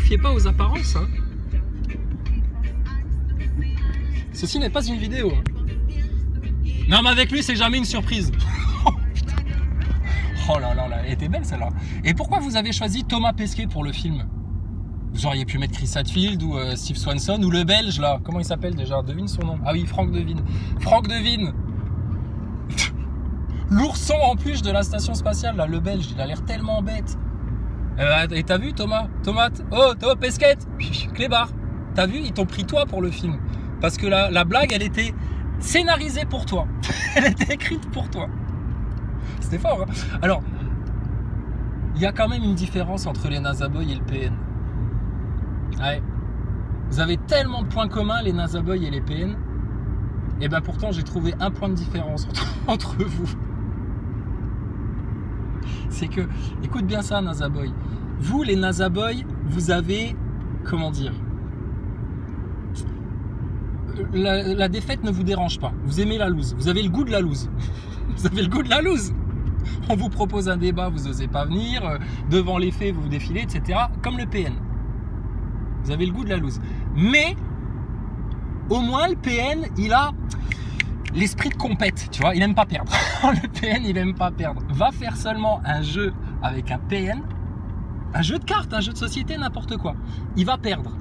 fiez pas aux apparences. Hein. Ceci n'est pas une vidéo. Hein. Non, mais avec lui, c'est jamais une surprise. Oh là là, elle était belle celle-là. Et pourquoi vous avez choisi Thomas Pesquet pour le film? Vous auriez pu mettre Chris Hadfield ou Steve Swanson ou le Belge là. Comment il s'appelle déjà? Devine son nom. Ah oui, Franck Devine. Franck Devine. L'ourson en plus de la station spatiale là, le Belge, il a l'air tellement bête. Et t'as vu Thomas? Tomate. Oh, Thomas Pesquet. Clébard. T'as vu? Ils t'ont pris toi pour le film. Parce que la blague, elle était scénarisée pour toi. Elle était écrite pour toi. C'était fort, hein. Alors, il y a quand même une différence entre les NASA Boys et le PN. Ouais. Vous avez tellement de points communs, les NASA Boys et les PN. Et ben pourtant, j'ai trouvé un point de différence entre vous. C'est que, écoute bien ça, NASA Boy. Vous, les NASA Boys, vous avez, comment dire, la défaite ne vous dérange pas. Vous aimez la loose. Vous avez le goût de la loose. Vous avez le goût de la loose. On vous propose un débat, vous n'osez pas venir. Devant les faits, vous vous défilez, etc. Comme le PN. Vous avez le goût de la loose. Mais, au moins, le PN, il a l'esprit de compète. Tu vois, il n'aime pas perdre. Le PN, il n'aime pas perdre. Va faire seulement un jeu avec un PN. Un jeu de cartes, un jeu de société, n'importe quoi. Il va perdre.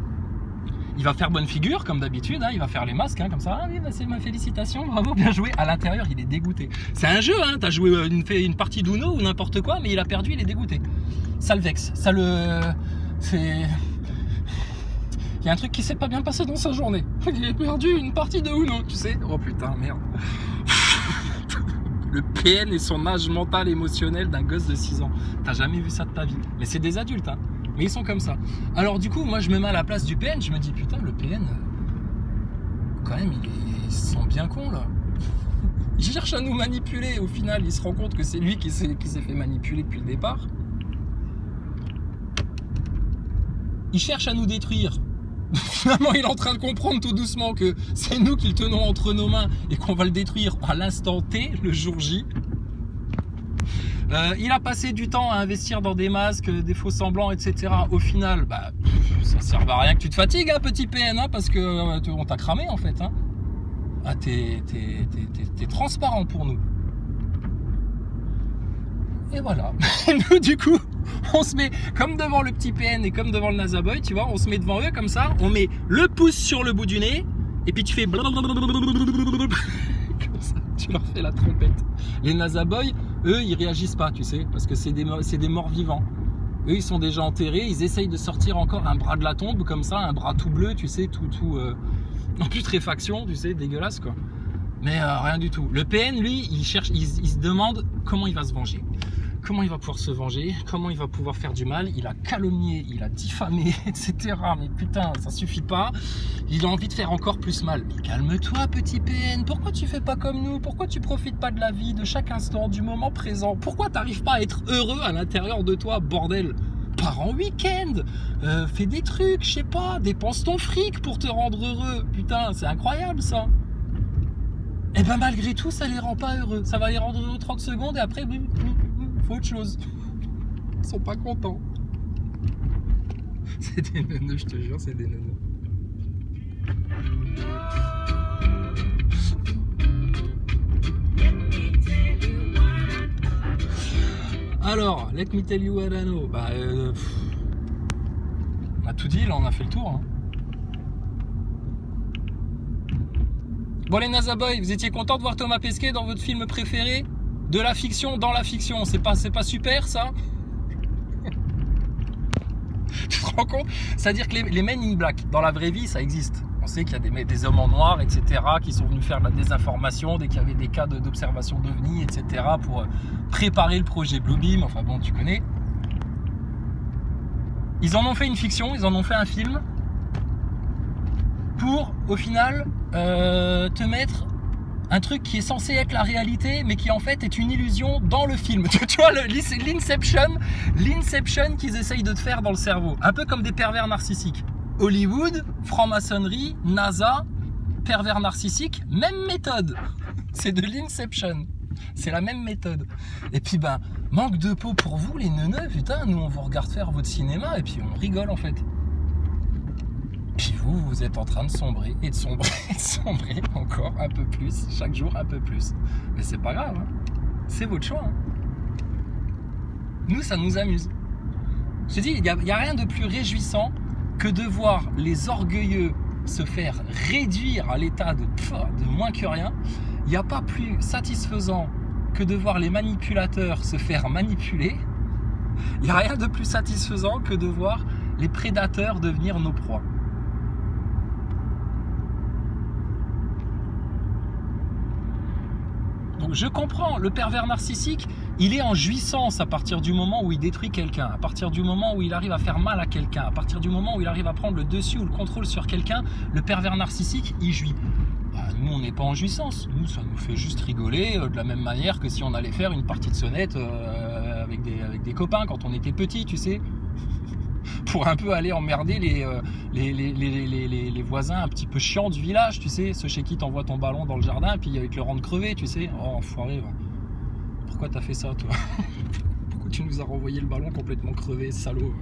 Il va faire bonne figure, comme d'habitude, hein, il va faire les masques, hein, comme ça. Ah oui, bah, c'est ma félicitation, bravo, bien joué. À l'intérieur, il est dégoûté. C'est un jeu, hein, t'as joué une partie d'Uno ou n'importe quoi, mais il a perdu, il est dégoûté. Ça le vexe, ça le... C'est... Il y a un truc qui s'est pas bien passé dans sa journée. Il a perdu une partie de Uno, tu sais. Oh putain, merde. Le PN et son âge mental émotionnel d'un gosse de 6 ans. T'as jamais vu ça de ta vie. Mais c'est des adultes, hein. Mais ils sont comme ça. Alors du coup, moi je me mets à la place du PN, je me dis putain, le PN, quand même, ils sont bien cons là. Il cherche à nous manipuler, au final, il se rend compte que c'est lui qui s'est fait manipuler depuis le départ. Il cherche à nous détruire. Finalement, il est en train de comprendre tout doucement que c'est nous qui le tenons entre nos mains et qu'on va le détruire à l'instant T, le jour J. Il a passé du temps à investir dans des masques, des faux semblants, etc. Au final, bah, ça ne sert à rien que tu te fatigues, hein, petit PN, hein, parce que on t'a cramé en fait. Hein. Ah, t'es transparent pour nous. Et voilà. Et nous, du coup, on se met comme devant le petit PN et comme devant le NASA Boy, tu vois, on se met devant eux comme ça, on met le pouce sur le bout du nez, et puis tu fais comme ça, tu leur fais la trompette. Les NASA Boys, eux, ils réagissent pas, tu sais, parce que c'est des morts vivants. Eux, ils sont déjà enterrés, ils essayent de sortir encore un bras de la tombe, comme ça, un bras tout bleu, tu sais, tout en putréfaction, tu sais, dégueulasse, quoi. Mais rien du tout. Le PN, lui, il cherche, il se demande comment il va se venger. Comment il va pouvoir se venger, comment il va pouvoir faire du mal. Il a calomnié, il a diffamé, etc. Mais putain, ça suffit pas. Il a envie de faire encore plus mal. Mais calme-toi, petit PN. Pourquoi tu fais pas comme nous? Pourquoi tu profites pas de la vie, de chaque instant, du moment présent? Pourquoi t'arrives pas à être heureux à l'intérieur de toi, bordel? Pars en week-end, fais des trucs, je sais pas, dépense ton fric pour te rendre heureux. Putain, c'est incroyable ça. Et ben malgré tout, ça les rend pas heureux. Ça va les rendre heureux 30 secondes et après, faut autre chose. Ils sont pas contents. C'est des neuneux, je te jure, c'est des neuneux. Alors, let me tell you what I know. Bah, on a tout dit, là, on a fait le tour. Hein. Bon, les NASA Boys, vous étiez contents de voir Thomas Pesquet dans votre film préféré? De la fiction dans la fiction, c'est pas super ça? Tu te rends compte? C'est-à-dire que les Men in Black, dans la vraie vie, ça existe. On sait qu'il y a des hommes en noir, etc., qui sont venus faire de la désinformation dès qu'il y avait des cas d'observation d'OVNI, etc., pour préparer le projet Bluebeam. Enfin bon, tu connais. Ils en ont fait une fiction, ils en ont fait un film pour, au final, te mettre un truc qui est censé être la réalité, mais qui en fait est une illusion dans le film. Tu vois, l'inception qu'ils essayent de te faire dans le cerveau. Un peu comme des pervers narcissiques. Hollywood, franc-maçonnerie, NASA, pervers narcissique, même méthode. C'est de l'inception. C'est la même méthode. Et puis ben, manque de peau pour vous les neuneux, putain, nous on vous regarde faire votre cinéma et puis on rigole en fait. vous êtes en train de sombrer, et de sombrer, et de sombrer encore un peu plus, chaque jour un peu plus. Mais c'est pas grave, hein. C'est votre choix. Hein. Nous, ça nous amuse. Je te dis, il n'y a rien de plus réjouissant que de voir les orgueilleux se faire réduire à l'état de moins que rien. Il n'y a pas plus satisfaisant que de voir les manipulateurs se faire manipuler. Il n'y a rien de plus satisfaisant que de voir les prédateurs devenir nos proies. Donc je comprends, le pervers narcissique, il est en jouissance à partir du moment où il détruit quelqu'un, à partir du moment où il arrive à faire mal à quelqu'un, à partir du moment où il arrive à prendre le dessus ou le contrôle sur quelqu'un, le pervers narcissique, il jouit. Bah, nous, on n'est pas en jouissance, nous, ça nous fait juste rigoler, de la même manière que si on allait faire une partie de sonnette avec des copains quand on était petit, tu sais, pour un peu aller emmerder les voisins un petit peu chiants du village, tu sais, ceux chez qui t'envoies ton ballon dans le jardin et puis avec le rendre crevé, tu sais. Oh, enfoiré, va. Pourquoi t'as fait ça, toi? Pourquoi tu nous as renvoyé le ballon complètement crevé, salaud?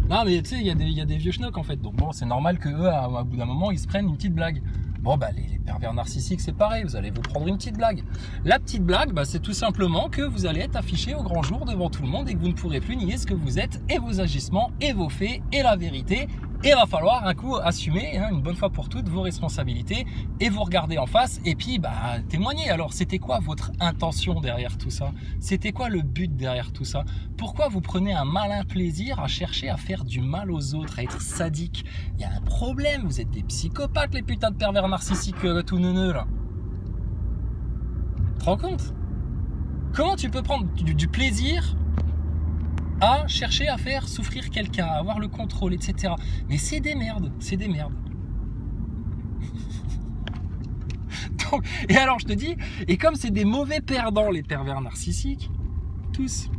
Non, mais tu sais, il y a des vieux schnocks en fait, donc bon, c'est normal qu'eux, à bout d'un moment, ils se prennent une petite blague. Bon, bah, les pervers narcissiques, c'est pareil, vous allez vous prendre une petite blague. La petite blague, bah, c'est tout simplement que vous allez être affiché au grand jour devant tout le monde et que vous ne pourrez plus nier ce que vous êtes et vos agissements et vos faits et la vérité. Et il va falloir un coup assumer, hein, une bonne fois pour toutes, vos responsabilités et vous regarder en face et puis bah, témoigner. Alors, c'était quoi votre intention derrière tout ça? C'était quoi le but derrière tout ça? Pourquoi vous prenez un malin plaisir à chercher à faire du mal aux autres, à être sadique? Il y a un problème, vous êtes des psychopathes, les putains de pervers narcissiques tout neuneux là. Tu te rends compte? Comment tu peux prendre du plaisir à chercher à faire souffrir quelqu'un, à avoir le contrôle, etc. Mais c'est des merdes, c'est des merdes. Donc, et alors je te dis, et comme c'est des mauvais perdants les pervers narcissiques, tous,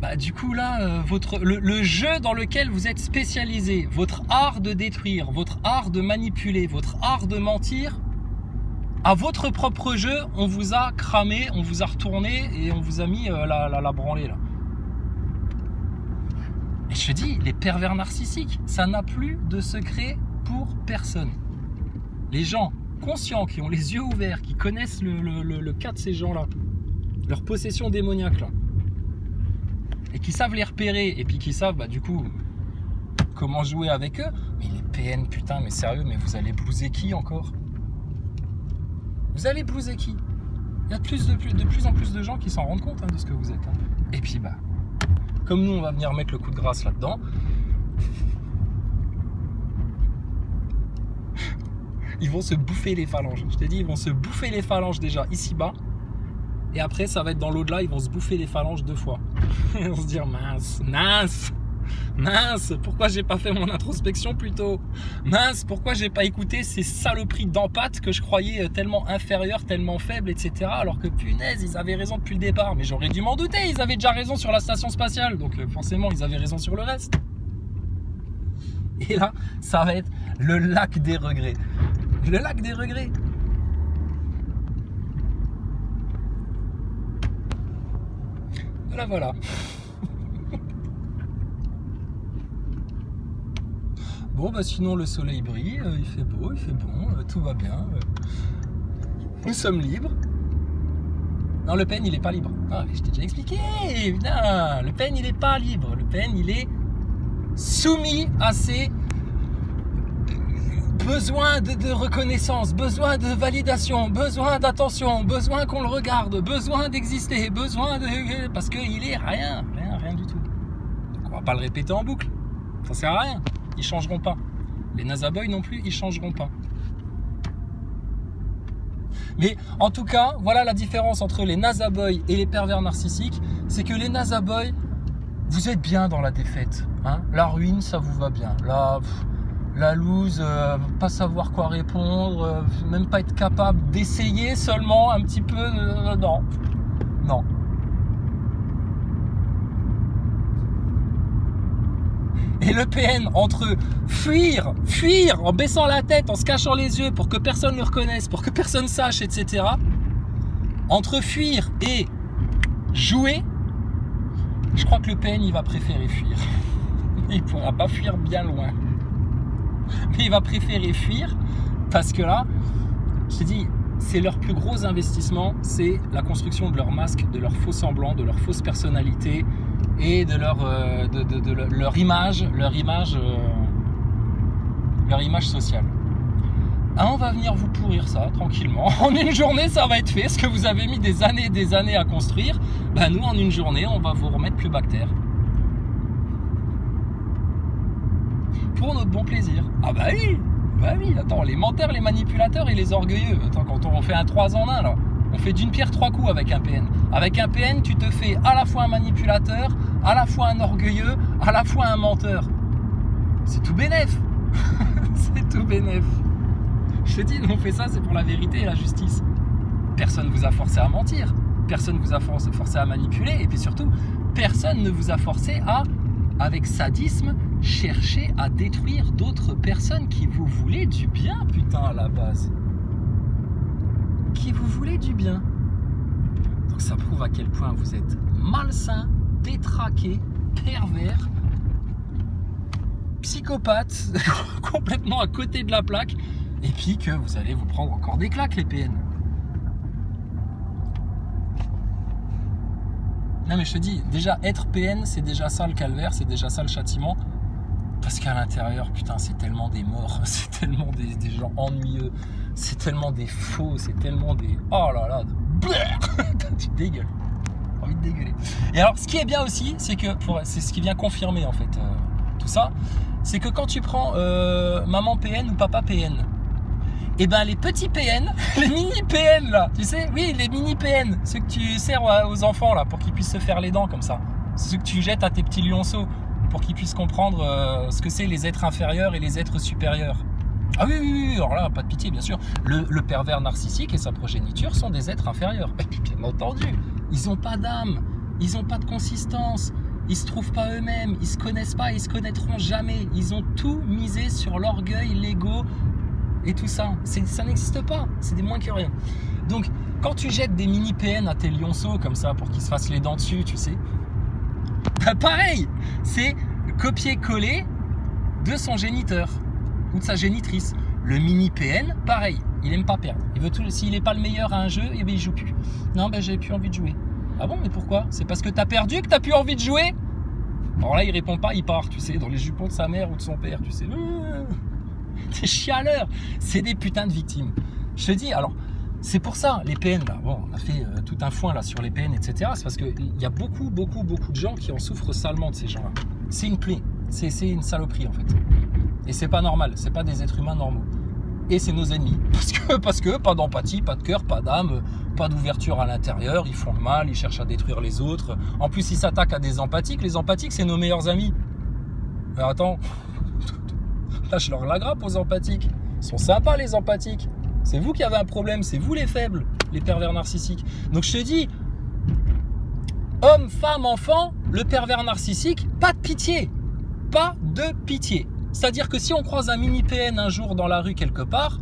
bah du coup là, le jeu dans lequel vous êtes spécialisé, votre art de détruire, votre art de manipuler, votre art de mentir, à votre propre jeu, on vous a cramé, on vous a retourné et on vous a mis la branlée là. Et je te dis, les pervers narcissiques, ça n'a plus de secret pour personne. Les gens conscients, qui ont les yeux ouverts, qui connaissent le cas de ces gens-là, leur possession démoniaque là, et qui savent les repérer, et puis qui savent bah, du coup comment jouer avec eux. Mais les PN, putain, mais sérieux, mais vous allez blouser qui encore? Vous allez blouser qui? Il y a de plus en plus de gens qui s'en rendent compte hein, de ce que vous êtes. Hein. Et puis, bah, comme nous, on va venir mettre le coup de grâce là-dedans. Ils vont se bouffer les phalanges. Je t'ai dit, ils vont se bouffer les phalanges déjà ici-bas. Et après, ça va être dans l'au-delà, ils vont se bouffer les phalanges 2 fois. Ils vont se dire, mince, mince. Mince, pourquoi j'ai pas fait mon introspection plus tôt? Mince, pourquoi j'ai pas écouté ces saloperies d'empathie que je croyais tellement inférieures, tellement faibles, etc. Alors que punaise, ils avaient raison depuis le départ. Mais j'aurais dû m'en douter, ils avaient déjà raison sur la station spatiale. Donc forcément, ils avaient raison sur le reste. Et là, ça va être le lac des regrets. Le lac des regrets. Voilà, voilà. Bon, bah sinon le soleil brille, il fait beau, il fait bon, tout va bien. Nous sommes libres. Non, Le Pen, il n'est pas libre. Ah, je t'ai déjà expliqué. Non, Le Pen, il n'est pas libre. Le Pen, il est soumis à ses besoins de reconnaissance, besoin de validation, besoin d'attention, besoin qu'on le regarde, besoin d'exister, besoin de... Parce qu'il est rien du tout. Donc on va pas le répéter en boucle. Ça sert à rien. Ils changeront pas. Les Nazaboys non plus, ils changeront pas. Mais en tout cas, voilà la différence entre les Nazaboys et les pervers narcissiques. C'est que les Nazaboys, vous êtes bien dans la défaite. Hein, la ruine, ça vous va bien. La loose, pas savoir quoi répondre, même pas être capable d'essayer seulement un petit peu. Non. Non. Et le PN, entre fuir en baissant la tête, en se cachant les yeux pour que personne ne le reconnaisse, pour que personne sache, etc. Entre fuir et jouer, Je crois que le PN, il va préférer fuir. Il ne pourra pas fuir bien loin. Mais il va préférer fuir parce que là, je te dis, c'est leur plus gros investissement, c'est la construction de leur masque, de leur faux semblant, de leur fausse personnalité et de leur image sociale. Ah, on va venir vous pourrir ça tranquillement. En une journée, ça va être fait. Ce que vous avez mis des années à construire, ben nous, en une journée, on va vous remettre plus bactère. Pour notre bon plaisir. Ah bah oui, attends, les menteurs, les manipulateurs et les orgueilleux. Attends, quand on fait un 3 en 1 là, on fait d'une pierre 3 coups avec un PN. Avec un PN, tu te fais à la fois un manipulateur, à la fois un orgueilleux, à la fois un menteur. C'est tout bénef. C'est tout bénef. Je te dis, on fait ça, c'est pour la vérité et la justice. Personne ne vous a forcé à mentir. Personne ne vous a forcé à manipuler. Et puis surtout, personne ne vous a forcé à, avec sadisme, chercher à détruire d'autres personnes qui vous voulaient du bien, putain, à la base. Qui vous voulaient du bien. Donc ça prouve à quel point vous êtes malsain, détraqué, pervers, psychopathe, complètement à côté de la plaque, et puis que vous allez vous prendre encore des claques, les PN. Non mais je te dis, déjà être PN, c'est déjà ça le calvaire, c'est déjà ça le châtiment. Parce qu'à l'intérieur, putain, c'est tellement des morts, c'est tellement des gens ennuyeux, c'est tellement des faux, c'est tellement des... Oh là là, tu dégueules. Envie de dégueuler. Et alors, ce qui est bien aussi, c'est que, c'est ce qui vient confirmer en fait tout ça, c'est que quand tu prends maman PN ou papa PN, et ben les petits PN, les mini PN là, tu sais, oui, les mini PN, ceux que tu sers aux enfants là, pour qu'ils puissent se faire les dents comme ça, ceux que tu jettes à tes petits lionceaux, pour qu'ils puissent comprendre ce que c'est les êtres inférieurs et les êtres supérieurs. Ah oui, alors là, pas de pitié, bien sûr. Le pervers narcissique et sa progéniture sont des êtres inférieurs. Et puis, bien entendu, ils n'ont pas d'âme, ils n'ont pas de consistance, ils ne se trouvent pas eux-mêmes, ils ne se connaissent pas, ils ne se connaîtront jamais. Ils ont tout misé sur l'orgueil, l'ego et tout ça. Ça n'existe pas, c'est des moins que rien. Donc, quand tu jettes des mini PN à tes lionceaux comme ça pour qu'ils se fassent les dents dessus, tu sais, bah pareil, c'est le copier-coller de son géniteur ou de sa génitrice. Le mini PN, pareil, il aime pas perdre. Il veut tout. S'il n'est pas le meilleur à un jeu, eh bien, il joue plus. Non, ben j'ai plus envie de jouer. Ah bon, mais pourquoi? C'est parce que t'as perdu que t'as plus envie de jouer? Alors là, il répond pas, il part, tu sais, dans les jupons de sa mère ou de son père, tu sais. Des chialeurs, c'est des putains de victimes. Je te dis, alors. C'est pour ça, les PN, là, bon, on a fait tout un foin là, sur les PN, etc. C'est parce qu'il y a beaucoup de gens qui en souffrent salement de ces gens-là. C'est une plaie, c'est une saloperie en fait. Et c'est pas normal, c'est pas des êtres humains normaux. Et c'est nos ennemis. Parce que pas d'empathie, pas de cœur, pas d'âme, pas d'ouverture à l'intérieur, ils font le mal, ils cherchent à détruire les autres. En plus, ils s'attaquent à des empathiques. Les empathiques, c'est nos meilleurs amis. Alors attends, lâche leur la grappe aux empathiques. Ils sont sympas les empathiques. C'est vous qui avez un problème, c'est vous les faibles, les pervers narcissiques. Donc je te dis, homme, femme, enfant, le pervers narcissique, pas de pitié. Pas de pitié. C'est-à-dire que si on croise un mini PN un jour dans la rue quelque part,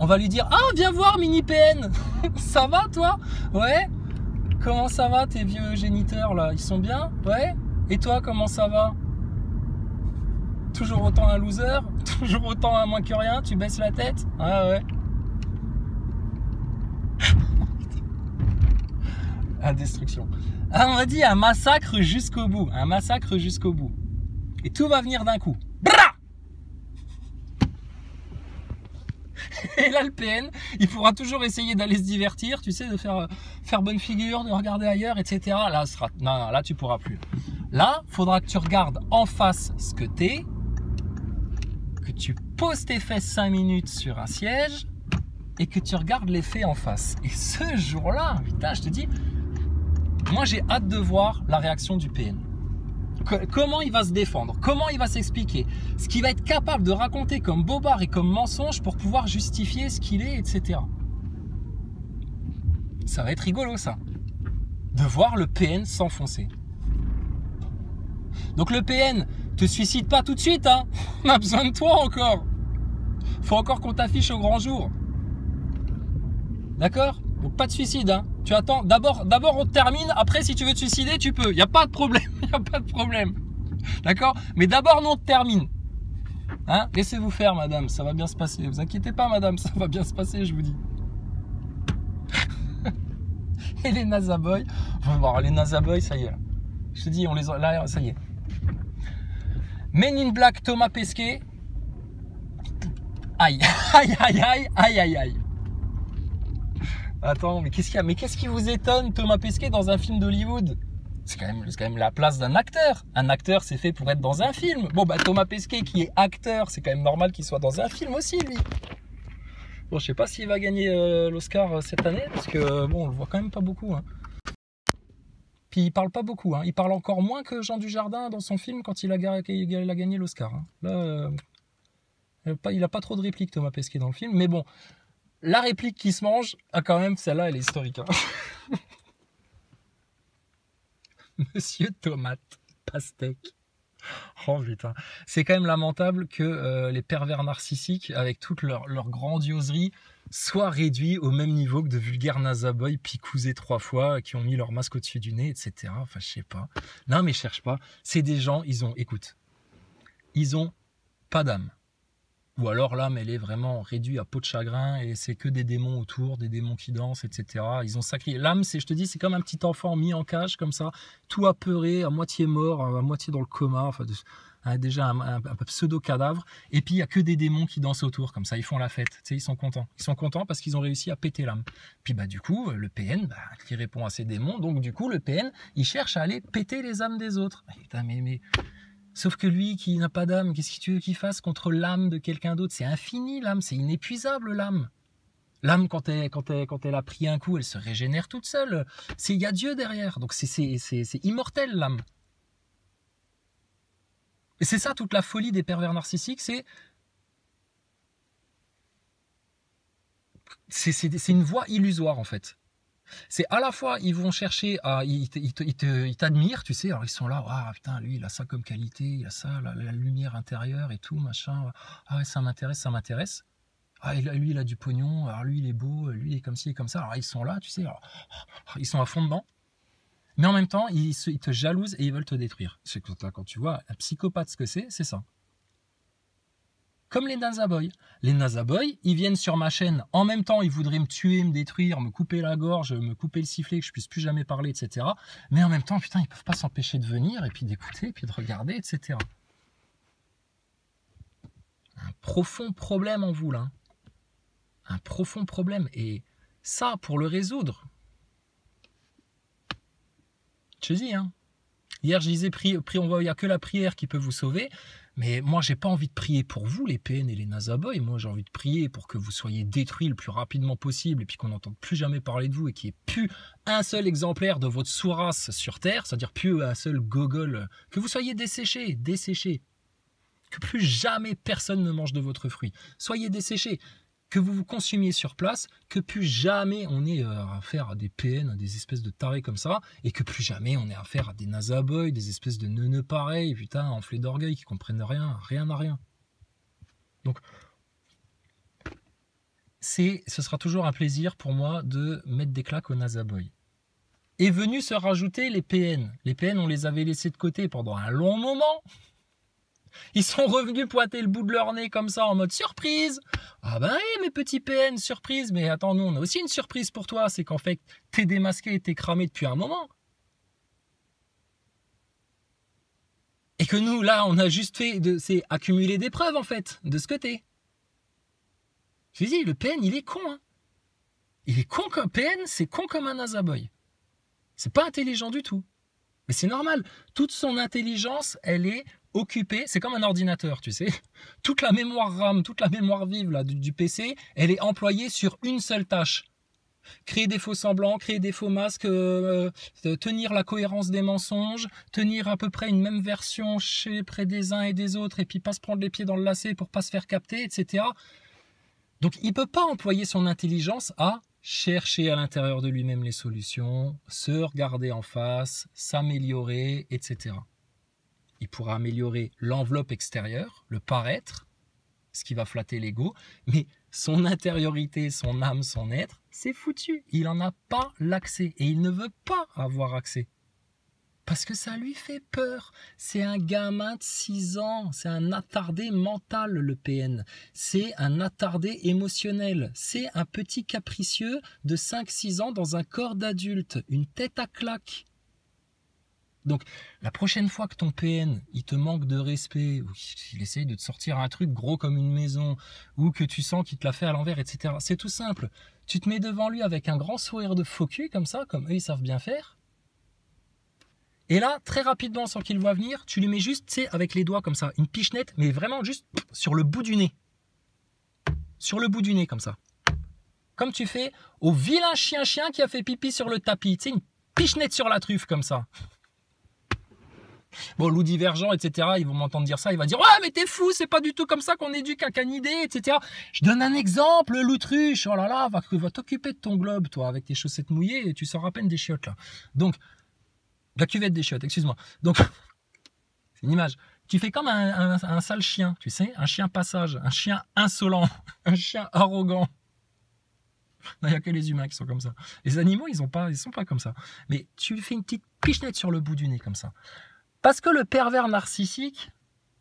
on va lui dire « Ah, viens voir mini PN, ça va toi? Ouais? Comment ça va tes vieux géniteurs là? Ils sont bien? Ouais? Et toi, comment ça va? Toujours autant un loser? Toujours autant un moins que rien? Tu baisses la tête? Ah ouais. À destruction. Ah, on a dit un massacre jusqu'au bout. Un massacre jusqu'au bout. Et tout va venir d'un coup. Bra! Et là, le PN, il pourra toujours essayer d'aller se divertir, tu sais, de faire bonne figure, de regarder ailleurs, etc. Là, non, là, tu pourras plus. Là, il faudra que tu regardes en face ce que t'es, que tu poses tes fesses 5 minutes sur un siège et que tu regardes les faits en face. Et ce jour-là, putain, je te dis, moi, j'ai hâte de voir la réaction du PN. Comment il va se défendre, comment il va s'expliquer, ce qu'il va être capable de raconter comme bobard et comme mensonge pour pouvoir justifier ce qu'il est, etc. Ça va être rigolo ça, de voir le PN s'enfoncer. Donc le PN, te suicide pas tout de suite, hein. On a besoin de toi encore. Faut encore qu'on t'affiche au grand jour. D'accord ? Donc pas de suicide, hein. Tu attends, d'abord on termine, après si tu veux te suicider, tu peux. Il n'y a pas de problème, il n'y a pas de problème. D'accord? Mais d'abord, nous, on termine. Hein? Laissez-vous faire, madame, ça va bien se passer. Vous inquiétez pas, madame, ça va bien se passer, je vous dis. Et les Nazaboy, bon, les Nazaboy, ça y est. Je te dis, on les a, là, ça y est. Men in Black, Thomas Pesquet. Aïe, aïe, aïe, aïe, aïe, aïe, aïe. Attends, mais qu'est-ce qu'il y a? Mais qu'est-ce qui vous étonne, Thomas Pesquet, dans un film d'Hollywood? C'est quand même la place d'un acteur. Un acteur, c'est fait pour être dans un film. Bon, bah, Thomas Pesquet, qui est acteur, c'est quand même normal qu'il soit dans un film aussi, lui. Bon, je sais pas s'il va gagner l'Oscar cette année, parce que, bon, on le voit quand même pas beaucoup, hein. Puis il parle pas beaucoup, hein. Il parle encore moins que Jean Dujardin dans son film quand il a gagné l'Oscar, hein. Là, il a pas trop de répliques, Thomas Pesquet, dans le film. Mais bon, la réplique qui se mange, quand même, celle-là, elle est historique, hein. Monsieur Tomate Pastèque. Oh putain. C'est quand même lamentable que les pervers narcissiques, avec toute leur grandioserie, soient réduits au même niveau que de vulgaires nazaboys picousés 3 fois, qui ont mis leur masque au-dessus du nez, etc. Enfin, je sais pas. Non, mais cherche pas. C'est des gens, écoute, ils ont pas d'âme. Ou alors l'âme, elle est vraiment réduite à peau de chagrin et c'est que des démons autour, des démons qui dansent, etc. Ils ont sacré. L'âme, je te dis, c'est comme un petit enfant mis en cage, comme ça, tout apeuré, à moitié mort, à moitié dans le coma, enfin, déjà un pseudo-cadavre. Et puis, il n'y a que des démons qui dansent autour, comme ça, ils font la fête. Tu sais, ils sont contents. Ils sont contents parce qu'ils ont réussi à péter l'âme. Puis, bah, du coup, le PN, bah, qui répond à ces démons, donc, du coup, le PN, il cherche à aller péter les âmes des autres. Putain, mais... Sauf que lui qui n'a pas d'âme, qu'est-ce que tu veux qu'il fasse contre l'âme de quelqu'un d'autre? C'est infini l'âme, c'est inépuisable l'âme. L'âme, quand elle a pris un coup, elle se régénère toute seule. Il y a Dieu derrière, donc c'est immortel l'âme. Et c'est ça toute la folie des pervers narcissiques, c'est une voie illusoire en fait. C'est à la fois, ils vont chercher à... Ils t'admirent, tu sais, alors ils sont là, ah putain, lui, il a ça comme qualité, il a ça, la lumière intérieure et tout, machin. Ah ouais, ça m'intéresse, ça m'intéresse. Ah, lui, il a du pognon, alors lui, il est beau, lui, il est comme ci et comme ça. Alors ils sont là, tu sais, alors, ils sont à fond dedans. Mais en même temps, ils te jalousent et ils veulent te détruire. C'est quand tu vois un psychopathe, ce que c'est ça. Comme les Nazaboys. Les Nazaboys, ils viennent sur ma chaîne. En même temps, ils voudraient me tuer, me détruire, me couper la gorge, me couper le sifflet, que je puisse plus jamais parler, etc. Mais en même temps, putain, ils peuvent pas s'empêcher de venir, et puis d'écouter, et puis de regarder, etc. Un profond problème en vous, là. Un profond problème. Et ça, pour le résoudre, je te dis, hein. Hier, je disais, il n'y a que la prière qui peut vous sauver. Mais moi, j'ai pas envie de prier pour vous, les PN et les Nazaboys. Moi, j'ai envie de prier pour que vous soyez détruits le plus rapidement possible et puis qu'on n'entende plus jamais parler de vous et qu'il n'y ait plus un seul exemplaire de votre sous-race sur Terre, c'est-à-dire plus un seul gogol. Que vous soyez desséchés. Que plus jamais personne ne mange de votre fruit. Soyez desséchés. Que vous vous consumiez sur place, que plus jamais on ait affaire à des PN, à des espèces de tarés comme ça, et que plus jamais on ait affaire à des Nazaboys, des espèces de neuneux pareils, putain, enflés d'orgueil, qui comprennent rien à rien. Donc, ce sera toujours un plaisir pour moi de mettre des claques aux Nazaboys. Est venu se rajouter les PN. Les PN, on les avait laissés de côté pendant un long moment. Ils sont revenus pointer le bout de leur nez comme ça en mode surprise. Ah ben oui, mes petits PN, surprise. Mais attends, nous on a aussi une surprise pour toi. C'est qu'en fait, t'es démasqué et t'es cramé depuis un moment. Et que nous, là, on a juste fait, c'est accumuler des preuves en fait, de ce que t'es. Je dis, le PN, il est con. Hein. Il est con comme PN, c'est con comme un Nazaboy. C'est pas intelligent du tout. Mais c'est normal. Toute son intelligence, elle est occupée. C'est comme un ordinateur, tu sais. Toute la mémoire RAM, toute la mémoire vive là, du PC, elle est employée sur une seule tâche. Créer des faux semblants, créer des faux masques, tenir la cohérence des mensonges, tenir à peu près une même version près des uns et des autres, et puis pas se prendre les pieds dans le lacet pour pas se faire capter, etc. Donc il ne peut pas employer son intelligence à chercher à l'intérieur de lui-même les solutions, se regarder en face, s'améliorer, etc. Il pourra améliorer l'enveloppe extérieure, le paraître, ce qui va flatter l'ego, mais son intériorité, son âme, son être, c'est foutu. Il n'en a pas l'accès et il ne veut pas avoir accès. Parce que ça lui fait peur. C'est un gamin de 6 ans, c'est un attardé mental le PN. C'est un attardé émotionnel. C'est un petit capricieux de 5-6 ans dans un corps d'adulte, une tête à claque. Donc, la prochaine fois que ton PN, il te manque de respect, ou qu'il essaye de te sortir un truc gros comme une maison, ou que tu sens qu'il te l'a fait à l'envers, etc., c'est tout simple. Tu te mets devant lui avec un grand sourire de faux cul, comme ça, comme eux, ils savent bien faire. Et là, très rapidement, sans qu'il voit venir, tu lui mets juste, tu sais, avec les doigts comme ça, une pichenette, mais vraiment juste sur le bout du nez. Sur le bout du nez, comme ça. Comme tu fais au vilain chien qui a fait pipi sur le tapis. Tu sais, une pichenette sur la truffe, comme ça. Bon, loup divergent, etc., ils vont m'entendre dire ça, il va dire « Ouais, mais t'es fou, c'est pas du tout comme ça qu'on éduque un canidé, etc. » Je donne un exemple, l'autruche, oh là là, va t'occuper de ton globe, toi, avec tes chaussettes mouillées, et tu sors à peine des chiottes, là. Donc, la cuvette des chiottes, excuse-moi. Donc, c'est une image. Tu fais comme un sale chien, tu sais, un chien passage, un chien insolent, un chien arrogant. Il n'y a que les humains qui sont comme ça. Les animaux, ils sont pas comme ça. Mais tu fais une petite pichenette sur le bout du nez, comme ça. Parce que le pervers narcissique,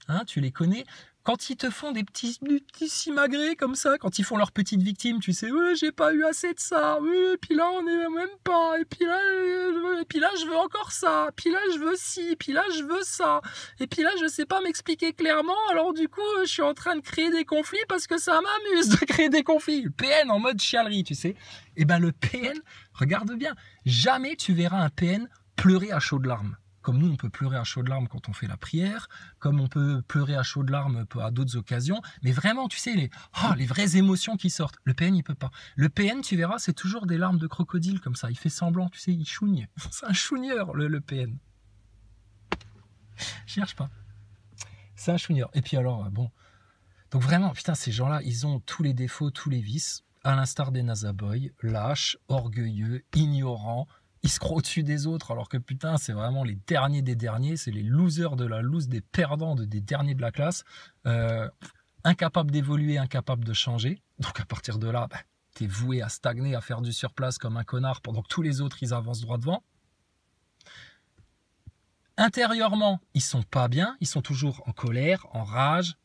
hein, tu les connais, quand ils te font des petits simagrées comme ça, quand ils font leur petite victime, tu sais, ouais, j'ai pas eu assez de ça, et puis là on est même pas, et puis là je veux encore ça, puis là je veux ci, puis là je veux ça, et puis là je sais pas m'expliquer clairement, alors du coup je suis en train de créer des conflits parce que ça m'amuse de créer des conflits. Le PN en mode chialerie, tu sais. Et ben le PN, regarde bien, jamais tu verras un PN pleurer à chaudes larmes. Comme nous, on peut pleurer à chaudes larmes quand on fait la prière, comme on peut pleurer à chaudes larmes à d'autres occasions. Mais vraiment, tu sais, les vraies émotions qui sortent. Le PN, il peut pas. Le PN, tu verras, c'est toujours des larmes de crocodile comme ça. Il fait semblant, tu sais, il chouigne. C'est un chouigneur, le PN. Je cherche pas. C'est un chouigneur. Et puis alors, bon. Donc vraiment, putain, ces gens-là, ils ont tous les défauts, tous les vices, à l'instar des Nazaboys, lâches, orgueilleux, ignorants. Ils se croient au-dessus des autres, alors que putain, c'est vraiment les derniers des derniers, c'est les losers de la loose, des perdants des derniers de la classe, incapables d'évoluer, incapables de changer. Donc à partir de là, t'es voué à stagner, à faire du surplace comme un connard, pendant que tous les autres, ils avancent droit devant. Intérieurement, ils sont pas bien, ils sont toujours en colère, en rage,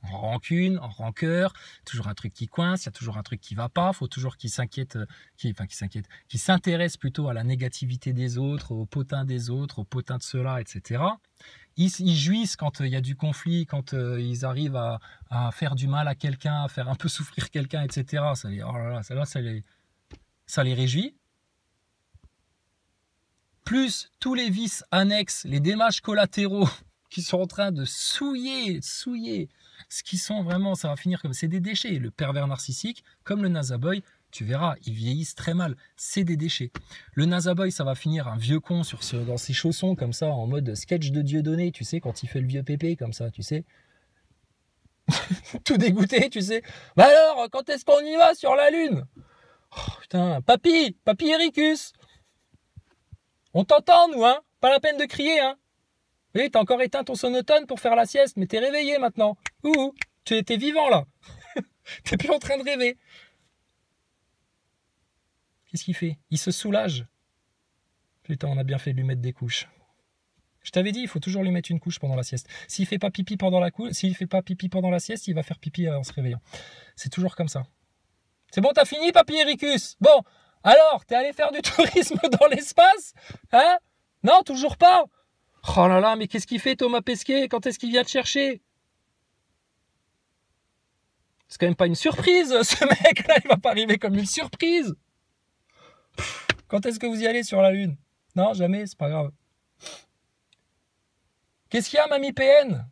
en rancune, en rancœur, toujours un truc qui coince, il y a toujours un truc qui va pas, faut toujours qu'ils s'inquiètent, qu'ils s'intéressent plutôt à la négativité des autres, au potin des autres, au potin de ceux-là, etc. Ils jouissent quand il y a du conflit, quand ils arrivent à faire du mal à quelqu'un, à faire un peu souffrir quelqu'un, etc. Ça les réjouit. Plus tous les vices annexes, les dommages collatéraux qui sont en train de souiller, ce qui sont vraiment, ça va finir comme, c'est des déchets. Le pervers narcissique, comme le Nazaboy, tu verras, ils vieillissent très mal, c'est des déchets. Le Nazaboy, ça va finir un vieux con dans ses chaussons, comme ça, en mode sketch de Dieudonné, tu sais, quand il fait le vieux pépé, comme ça, tu sais. Tout dégoûté, tu sais. Bah alors, quand est-ce qu'on y va sur la Lune? Oh, putain, papy Ericus, on t'entend, nous, hein. Pas la peine de crier, hein. Oui, t'as encore éteint ton sonotone pour faire la sieste, mais t'es réveillé maintenant. Ouh, tu étais vivant, là. T'es plus en train de rêver. Qu'est-ce qu'il fait? Il se soulage. Putain, on a bien fait de lui mettre des couches. Je t'avais dit, il faut toujours lui mettre une couche pendant la sieste. S'il fait pas pipi pendant la sieste, il va faire pipi en se réveillant. C'est toujours comme ça. C'est bon, t'as fini, papy Ericus? Bon, alors, t'es allé faire du tourisme dans l'espace? Hein? Non, toujours pas? Oh là là, mais qu'est-ce qu'il fait, Thomas Pesquet? Quand est-ce qu'il vient te chercher? C'est quand même pas une surprise, ce mec-là, il va pas arriver comme une surprise. Quand est-ce que vous y allez sur la Lune? Non, jamais, c'est pas grave. Qu'est-ce qu'il y a, Mamie PN?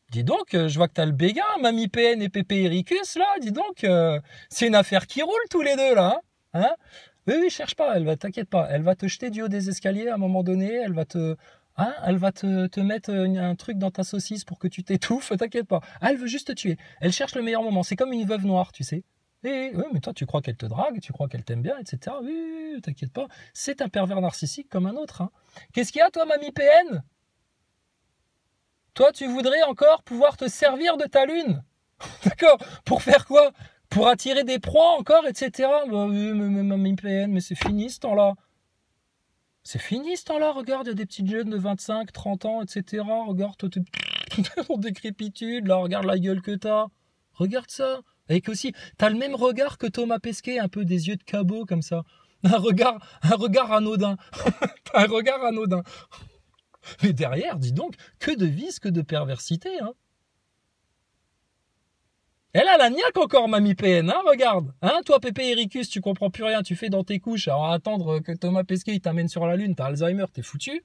Dis donc, je vois que t'as le béguin, Mamie PN et Pépé Ericus, là, dis donc, c'est une affaire qui roule tous les deux, là, hein? Oui, cherche pas, t'inquiète pas, elle va te jeter du haut des escaliers à un moment donné, elle va te mettre un truc dans ta saucisse pour que tu t'étouffes, t'inquiète pas. Elle veut juste te tuer, elle cherche le meilleur moment, c'est comme une veuve noire, tu sais. Oui, mais toi, tu crois qu'elle te drague, tu crois qu'elle t'aime bien, etc. Oui, t'inquiète pas, c'est un pervers narcissique comme un autre, hein. Qu'est-ce qu'il y a, toi, Mamie PN? Toi, tu voudrais encore pouvoir te servir de ta lune? D'accord? Pour faire quoi? Pour attirer des proies encore, etc. Bah oui, mais mamie PN, mais c'est fini ce temps-là. C'est fini ce temps-là, regarde, il y a des petites jeunes de 25, 30 ans, etc. Regarde, toi, t'es en décrépitude, là, regarde la gueule que t'as. Regarde ça. Avec aussi, t'as le même regard que Thomas Pesquet, un peu des yeux de cabot, comme ça. Un regard anodin. Un regard anodin. Mais derrière, dis donc, que de vice, que de perversité, hein. Elle a la niaque encore, mamie PN, hein, regarde. Hein, toi, Pépé Ericus, tu comprends plus rien, tu fais dans tes couches. Alors, attendre que Thomas Pesquet, il t'amène sur la Lune, t'as Alzheimer, t'es foutu.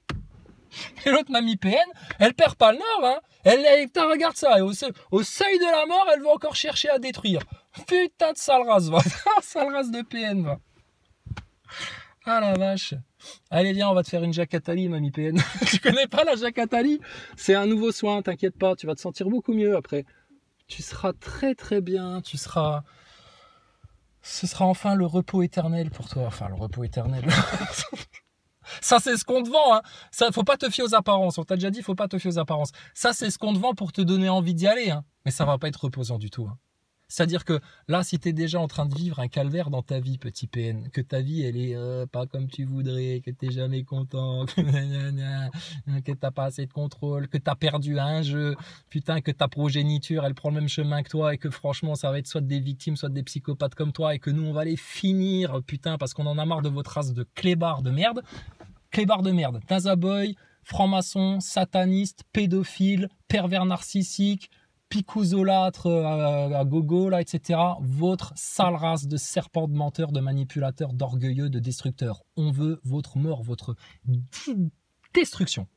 Et l'autre mamie PN, elle perd pas le nord, hein. Regarde ça, au seuil de la mort, elle va encore chercher à détruire. Putain de sale race, va. Sale race de PN, va. Ah la vache. Allez, viens, on va te faire une Jacques Attali, mamie PN. Tu connais pas la Jacques Attali? C'est un nouveau soin, t'inquiète pas, tu vas te sentir beaucoup mieux après. Tu seras très très bien, ce sera enfin le repos éternel pour toi. Enfin, le repos éternel. Ça, c'est ce qu'on te vend, hein. Ça, faut pas te fier aux apparences. On t'a déjà dit, faut pas te fier aux apparences. Ça, c'est ce qu'on te vend pour te donner envie d'y aller, hein. Mais ça va pas être reposant du tout, hein. C'est-à-dire que là, si tu es déjà en train de vivre un calvaire dans ta vie, petit PN, que ta vie, elle est pas comme tu voudrais, que t'es jamais content, que t'as pas assez de contrôle, que t'as perdu un jeu, putain, que ta progéniture, elle prend le même chemin que toi et que franchement, ça va être soit des victimes, soit des psychopathes comme toi et que nous, on va les finir, putain, parce qu'on en a marre de votre race de clébards de merde. Clébards de merde, Tazaboy, franc-maçon, sataniste, pédophile, pervers narcissique, picouzolâtre à gogo, là, etc. Votre sale race de serpents, de menteurs, de manipulateurs, d'orgueilleux, de destructeurs. On veut votre mort, votre destruction.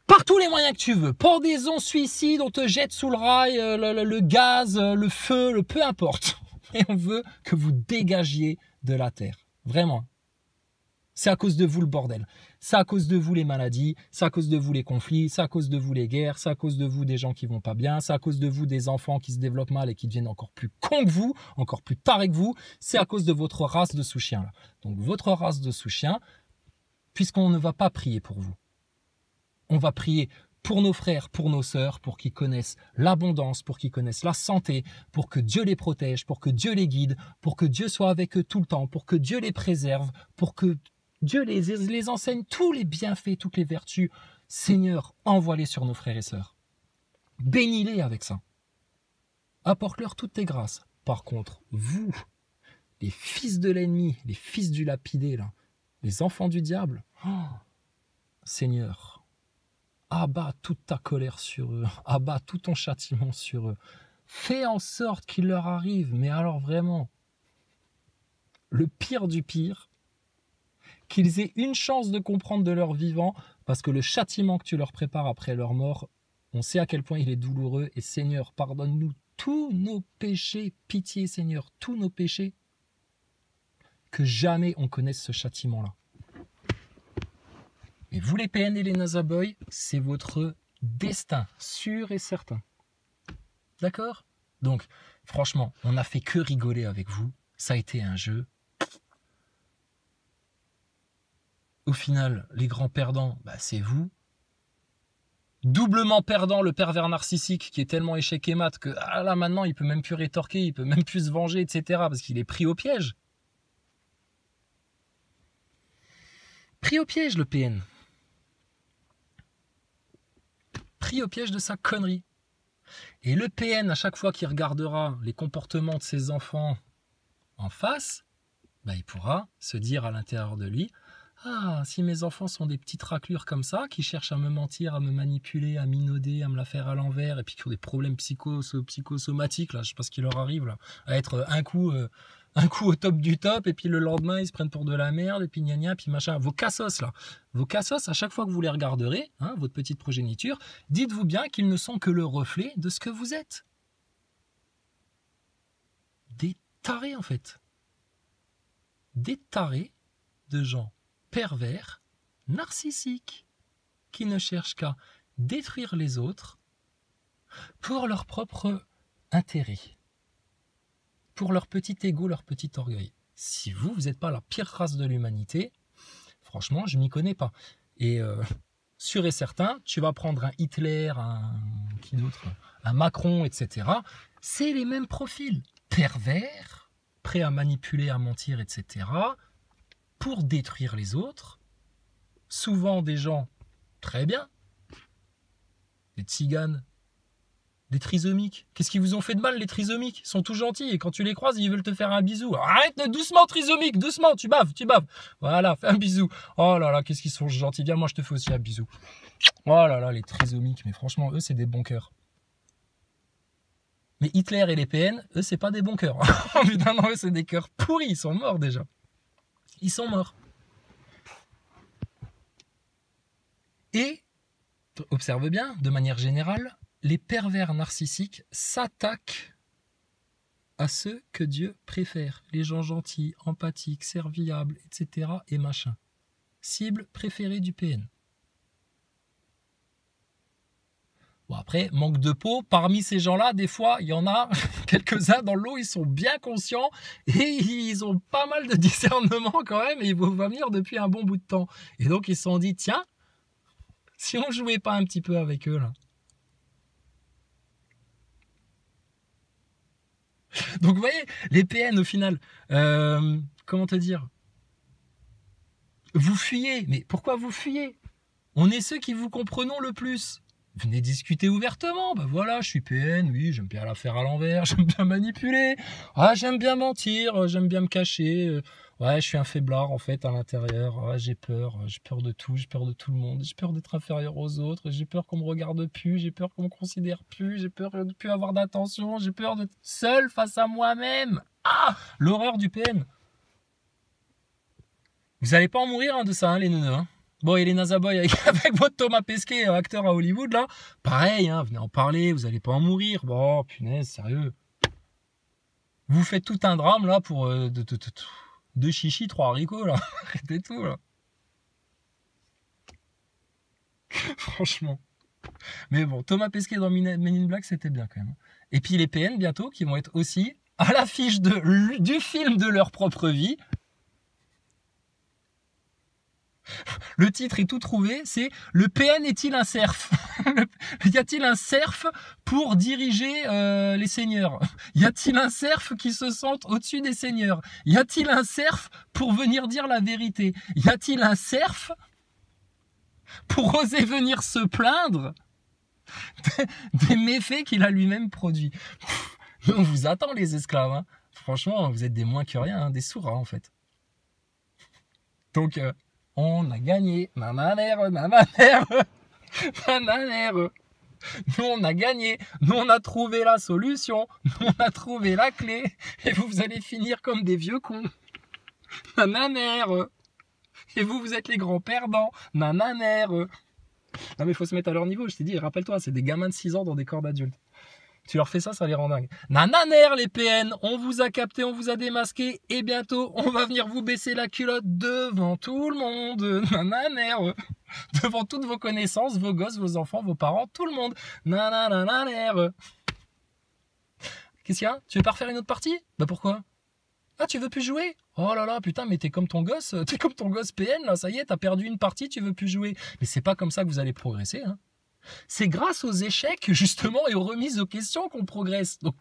Par tous les moyens que tu veux. Pendaison, suicide, on te jette sous le rail, le gaz, le feu, peu importe. Et on veut que vous dégagiez de la terre. Vraiment. C'est à cause de vous le bordel. C'est à cause de vous les maladies, c'est à cause de vous les conflits, c'est à cause de vous les guerres, c'est à cause de vous des gens qui vont pas bien, c'est à cause de vous des enfants qui se développent mal et qui deviennent encore plus cons que vous, encore plus tarés que vous, c'est à cause de votre race de sous-chiens là. Donc votre race de sous-chiens, puisqu'on ne va pas prier pour vous. On va prier pour nos frères, pour nos sœurs, pour qu'ils connaissent l'abondance, pour qu'ils connaissent la santé, pour que Dieu les protège, pour que Dieu les guide, pour que Dieu soit avec eux tout le temps, pour que Dieu les préserve, pour que Dieu les enseigne tous les bienfaits, toutes les vertus. Seigneur, envoie-les sur nos frères et sœurs. Bénis-les avec ça. Apporte-leur toutes tes grâces. Par contre, vous, les fils de l'ennemi, les fils du lapidé, là, les enfants du diable, oh, Seigneur, abat toute ta colère sur eux, abat tout ton châtiment sur eux. Fais en sorte qu'il leur arrive, mais alors vraiment, le pire du pire, qu'ils aient une chance de comprendre de leur vivant, parce que le châtiment que tu leur prépares après leur mort, on sait à quel point il est douloureux. Et Seigneur, pardonne-nous tous nos péchés, pitié Seigneur, tous nos péchés, que jamais on connaisse ce châtiment-là. Et vous les PN et les Nazaboy, c'est votre destin, sûr et certain. D'accord? Donc, franchement, on n'a fait que rigoler avec vous, ça a été un jeu. Au final, les grands perdants, bah, c'est vous. Doublement perdant, le pervers narcissique qui est tellement échec et mat que là maintenant il peut même plus rétorquer, il peut même plus se venger, etc. parce qu'il est pris au piège. Pris au piège le PN. Pris au piège de sa connerie. Et le PN, à chaque fois qu'il regardera les comportements de ses enfants en face, bah, il pourra se dire à l'intérieur de lui: ah, si mes enfants sont des petites raclures comme ça, qui cherchent à me mentir, à me manipuler, à minauder, à me la faire à l'envers, et puis qui ont des problèmes psychosomatiques, là, je sais pas ce qui leur arrive, là, à être un coup au top du top, et puis le lendemain, ils se prennent pour de la merde, et puis gna gna, puis machin. Vos cassos, là, vos cassos, à chaque fois que vous les regarderez, hein, votre petite progéniture, dites-vous bien qu'ils ne sont que le reflet de ce que vous êtes. Des tarés, en fait. Des tarés de gens pervers, narcissiques, qui ne cherchent qu'à détruire les autres pour leur propre intérêt, pour leur petit ego, leur petit orgueil. Si vous n'êtes pas la pire race de l'humanité, franchement, je m'y connais pas. Et sûr et certain, tu vas prendre un Hitler, un qui d'autre, un Macron, etc. C'est les mêmes profils. Pervers, prêts à manipuler, à mentir, etc. pour détruire les autres. Souvent des gens très bien. Des tziganes. Des trisomiques. Qu'est-ce qu'ils vous ont fait de mal, les trisomiques? Ils sont tout gentils et quand tu les croises, ils veulent te faire un bisou. Arrête, doucement, trisomique, doucement, tu baves, tu baves. Voilà, fais un bisou. Oh là là, qu'est-ce qu'ils sont gentils. Viens, moi, je te fais aussi un bisou. Oh là là, les trisomiques. Mais franchement, eux, c'est des bons cœurs. Mais Hitler et les PN, eux, c'est pas des bons cœurs. Putain, non, eux, c'est des cœurs pourris. Ils sont morts déjà. Ils sont morts. Et, observe bien, de manière générale, les pervers narcissiques s'attaquent à ceux que Dieu préfère. Les gens gentils, empathiques, serviables, etc. et machin. Cible préférée du PN. Bon après, manque de peau, parmi ces gens-là, des fois, il y en a quelques-uns dans l'eau, ils sont bien conscients et ils ont pas mal de discernement quand même et ils vont venir depuis un bon bout de temps. Et donc ils se sont dit, tiens, si on jouait pas un petit peu avec eux là. Donc vous voyez, les PN au final, comment te dire, vous fuyez, mais pourquoi vous fuyez? On est ceux qui vous comprenons le plus. Venez discuter ouvertement, ben voilà, je suis PN, oui, j'aime bien la faire à l'envers, j'aime bien manipuler, ah, j'aime bien mentir, j'aime bien me cacher, ouais, je suis un faiblard en fait à l'intérieur, ouais, j'ai peur de tout, j'ai peur de tout le monde, j'ai peur d'être inférieur aux autres, j'ai peur qu'on me regarde plus, j'ai peur qu'on me considère plus, j'ai peur de ne plus avoir d'attention, j'ai peur d'être seul face à moi-même. Ah, l'horreur du PN. Vous allez pas en mourir hein, de ça, hein, les neuneux, hein. Bon, et les Nazaboy avec votre Thomas Pesquet, acteur à Hollywood, là, pareil, hein, venez en parler, vous allez pas en mourir. Bon, punaise, sérieux. Vous faites tout un drame, là, pour deux chichis, 3 haricots, là. Arrêtez tout, là. Franchement. Mais bon, Thomas Pesquet dans Men in Black, c'était bien, quand même. Et puis les PN, bientôt, qui vont être aussi à l'affiche du film de leur propre vie. Le titre est tout trouvé, c'est « Le PN est-il un serf ?» Y a-t-il un serf pour diriger les seigneurs? Y a-t-il un serf qui se sente au-dessus des seigneurs? Y a-t-il un serf pour venir dire la vérité? Y a-t-il un serf pour oser venir se plaindre des méfaits qu'il a lui-même produits? On vous attend les esclaves, hein. Franchement, vous êtes des moins que rien, hein, des sourds en fait. Donc... on a gagné, nananère. Nous, on a gagné. Nous, on a trouvé la solution. Nous, on a trouvé la clé. Et vous allez finir comme des vieux cons. Nananère. Et vous êtes les grands perdants. Nananère. Non, mais il faut se mettre à leur niveau. Je t'ai dit, rappelle-toi, c'est des gamins de 6 ans dans des corps d'adultes. Tu leur fais ça, ça les rend dingues. Nananère, les PN, on vous a capté, on vous a démasqué, et bientôt, on va venir vous baisser la culotte devant tout le monde. Nananère, devant toutes vos connaissances, vos gosses, vos enfants, vos parents, tout le monde. Nananère. Qu'est-ce qu'il y a? Tu veux pas refaire une autre partie? Bah pourquoi? Ah, tu veux plus jouer? Oh là là, putain, mais t'es comme ton gosse PN, là, ça y est, t'as perdu une partie, tu veux plus jouer. Mais c'est pas comme ça que vous allez progresser, hein. C'est grâce aux échecs, justement, et aux remises aux questions qu'on progresse. Donc,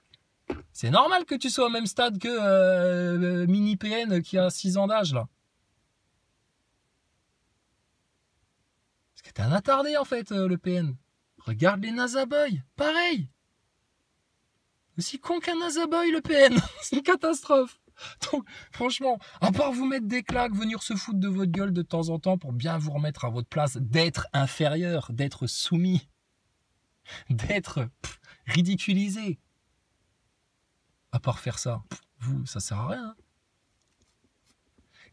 c'est normal que tu sois au même stade que Mini PN qui a 6 ans d'âge, là. Parce que t'es un attardé, en fait, le PN. Regarde les Nazaboy, pareil. Aussi con qu'un Nazaboy, le PN. C'est une catastrophe. Donc, franchement, à part vous mettre des claques, venir se foutre de votre gueule de temps en temps pour bien vous remettre à votre place, d'être inférieur, d'être soumis, d'être ridiculisé. À part faire ça, vous, ça sert à rien. Hein.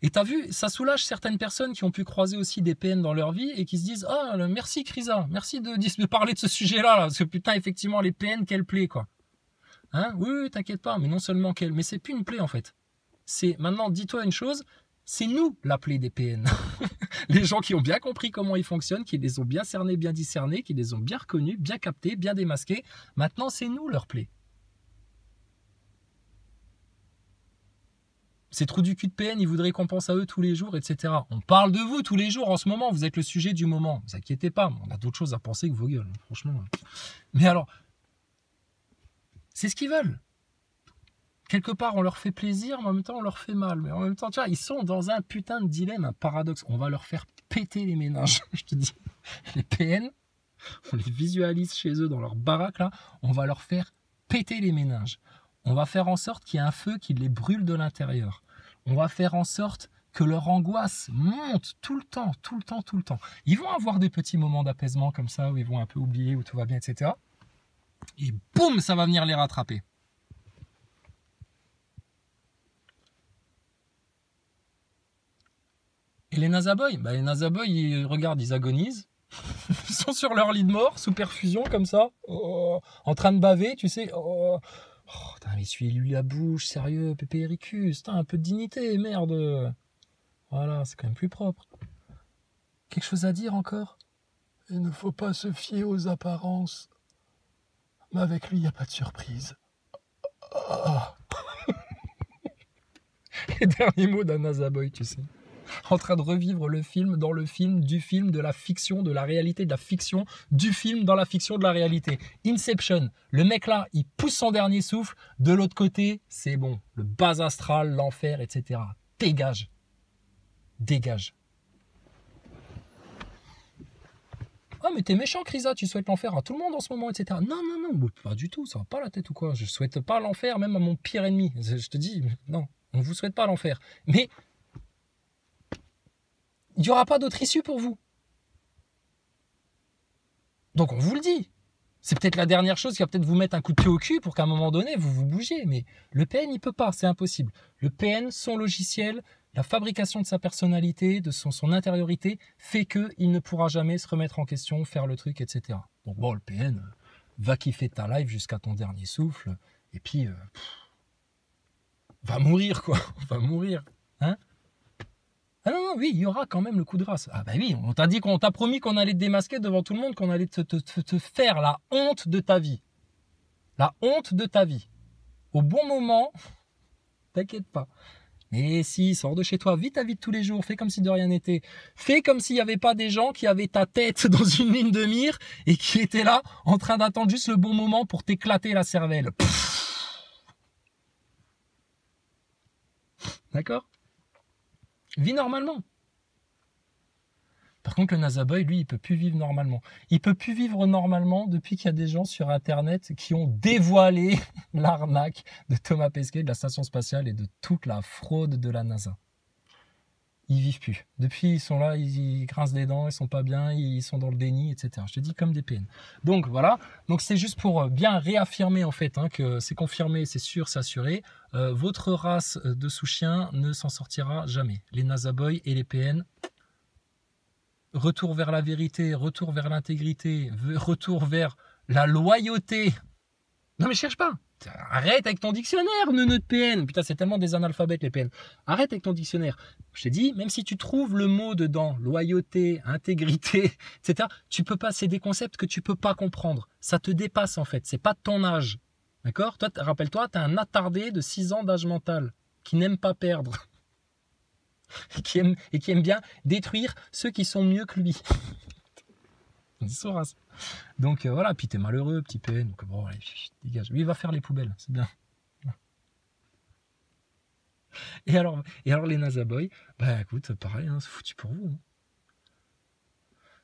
Et t'as vu, ça soulage certaines personnes qui ont pu croiser aussi des PN dans leur vie et qui se disent « Ah, merci Krisa, merci de parler de ce sujet-là, là, parce que putain, effectivement, les PN, quelle plaie, quoi. » Hein, oui, t'inquiète pas, mais non seulement qu'elle, mais c'est plus une plaie en fait. C'est maintenant, dis-toi une chose, c'est nous la plaie des PN. Les gens qui ont bien compris comment ils fonctionnent, qui les ont bien cernés, bien discernés, qui les ont bien reconnus, bien captés, bien démasqués. Maintenant, c'est nous leur plaie. Ces trous du cul de PN, ils voudraient qu'on pense à eux tous les jours, etc. On parle de vous tous les jours en ce moment. Vous êtes le sujet du moment. Ne vous inquiétez pas. On a d'autres choses à penser que vos gueules, franchement. Mais alors, c'est ce qu'ils veulent. Quelque part, on leur fait plaisir, mais en même temps, on leur fait mal. Mais en même temps, tu vois, ils sont dans un putain de dilemme, un paradoxe. On va leur faire péter les méninges, je te dis. Les PN, on les visualise chez eux dans leur baraque, là. On va leur faire péter les méninges. On va faire en sorte qu'il y ait un feu qui les brûle de l'intérieur. On va faire en sorte que leur angoisse monte tout le temps, tout le temps, tout le temps. Ils vont avoir des petits moments d'apaisement comme ça, où ils vont un peu oublier, où tout va bien, etc. Et boum, ça va venir les rattraper. Et les Nazaboys, les Nazaboys, ils regardent, ils agonisent. Ils sont sur leur lit de mort, sous perfusion, comme ça, en train de baver, tu sais. Mais essuie-lui la bouche, sérieux, Pépé Ericus, un peu de dignité, merde. Voilà, c'est quand même plus propre. Quelque chose à dire encore? Il ne faut pas se fier aux apparences. Mais avec lui, il n'y a pas de surprise. Les derniers mots d'un Nazaboy, tu sais. En train de revivre le film dans le film, du film, de la fiction, de la réalité, de la fiction, du film dans la fiction, de la réalité. Inception. Le mec là, il pousse son dernier souffle. De l'autre côté, c'est bon. Le bas astral, l'enfer, etc. Dégage. Dégage. Ah, mais t'es méchant, Krisa, tu souhaites l'enfer à tout le monde en ce moment, etc. Non, non, non, pas du tout, ça va pas la tête ou quoi. Je souhaite pas l'enfer, même à mon pire ennemi. Je te dis, non, on ne vous souhaite pas l'enfer. Mais il n'y aura pas d'autre issue pour vous. Donc on vous le dit. C'est peut-être la dernière chose qui va peut-être vous mettre un coup de pied au cul pour qu'à un moment donné, vous vous bougiez. Mais le PN, il ne peut pas, c'est impossible. Le PN, son logiciel, la fabrication de sa personnalité, de son intériorité, fait qu'il ne pourra jamais se remettre en question, faire le truc, etc. Donc bon, le PN, va kiffer ta live jusqu'à ton dernier souffle. Et puis, va mourir, quoi. Va mourir. Hein? Ah non, non, oui, il y aura quand même le coup de grâce. Ah bah oui, on t'a dit, qu'on t'a promis qu'on allait te démasquer devant tout le monde, qu'on allait te faire la honte de ta vie. La honte de ta vie. Au bon moment, t'inquiète pas. Mais si, sors de chez toi, vis ta vie de tous les jours, fais comme si de rien n'était. Fais comme s'il n'y avait pas des gens qui avaient ta tête dans une ligne de mire et qui étaient là en train d'attendre juste le bon moment pour t'éclater la cervelle. D'accord ? Vis normalement. Par contre, le Nazaboy, lui, il peut plus vivre normalement. Il peut plus vivre normalement depuis qu'il y a des gens sur Internet qui ont dévoilé l'arnaque de Thomas Pesquet, de la station spatiale et de toute la fraude de la NASA. Ils vivent plus. Depuis, ils sont là, ils grincent des dents, ils sont pas bien, ils sont dans le déni, etc. Je te dis comme des PN. Donc voilà. Donc c'est juste pour bien réaffirmer en fait que c'est confirmé, c'est sûr, c'est assuré. Votre race de sous-chiens ne s'en sortira jamais. Les Nazaboys et les PN. Retour vers la vérité, retour vers l'intégrité, retour vers la loyauté. Non mais cherche pas. Arrête avec ton dictionnaire, neuneu de PN. Putain, c'est tellement des analphabètes les PN. Arrête avec ton dictionnaire. Je t'ai dit, même si tu trouves le mot dedans, loyauté, intégrité, etc., tu peux pas, c'est des concepts que tu peux pas comprendre. Ça te dépasse en fait, c'est pas de ton âge. D'accord? Toi, rappelle-toi, tu es un attardé de 6 ans d'âge mental qui n'aime pas perdre. Et qui aime bien détruire ceux qui sont mieux que lui. Donc voilà, puis t'es malheureux, petit PN. Donc bon, allez, dégage. Lui, il va faire les poubelles, c'est bien. Et alors les Nazaboys, bah écoute, pareil, c'est foutu pour vous.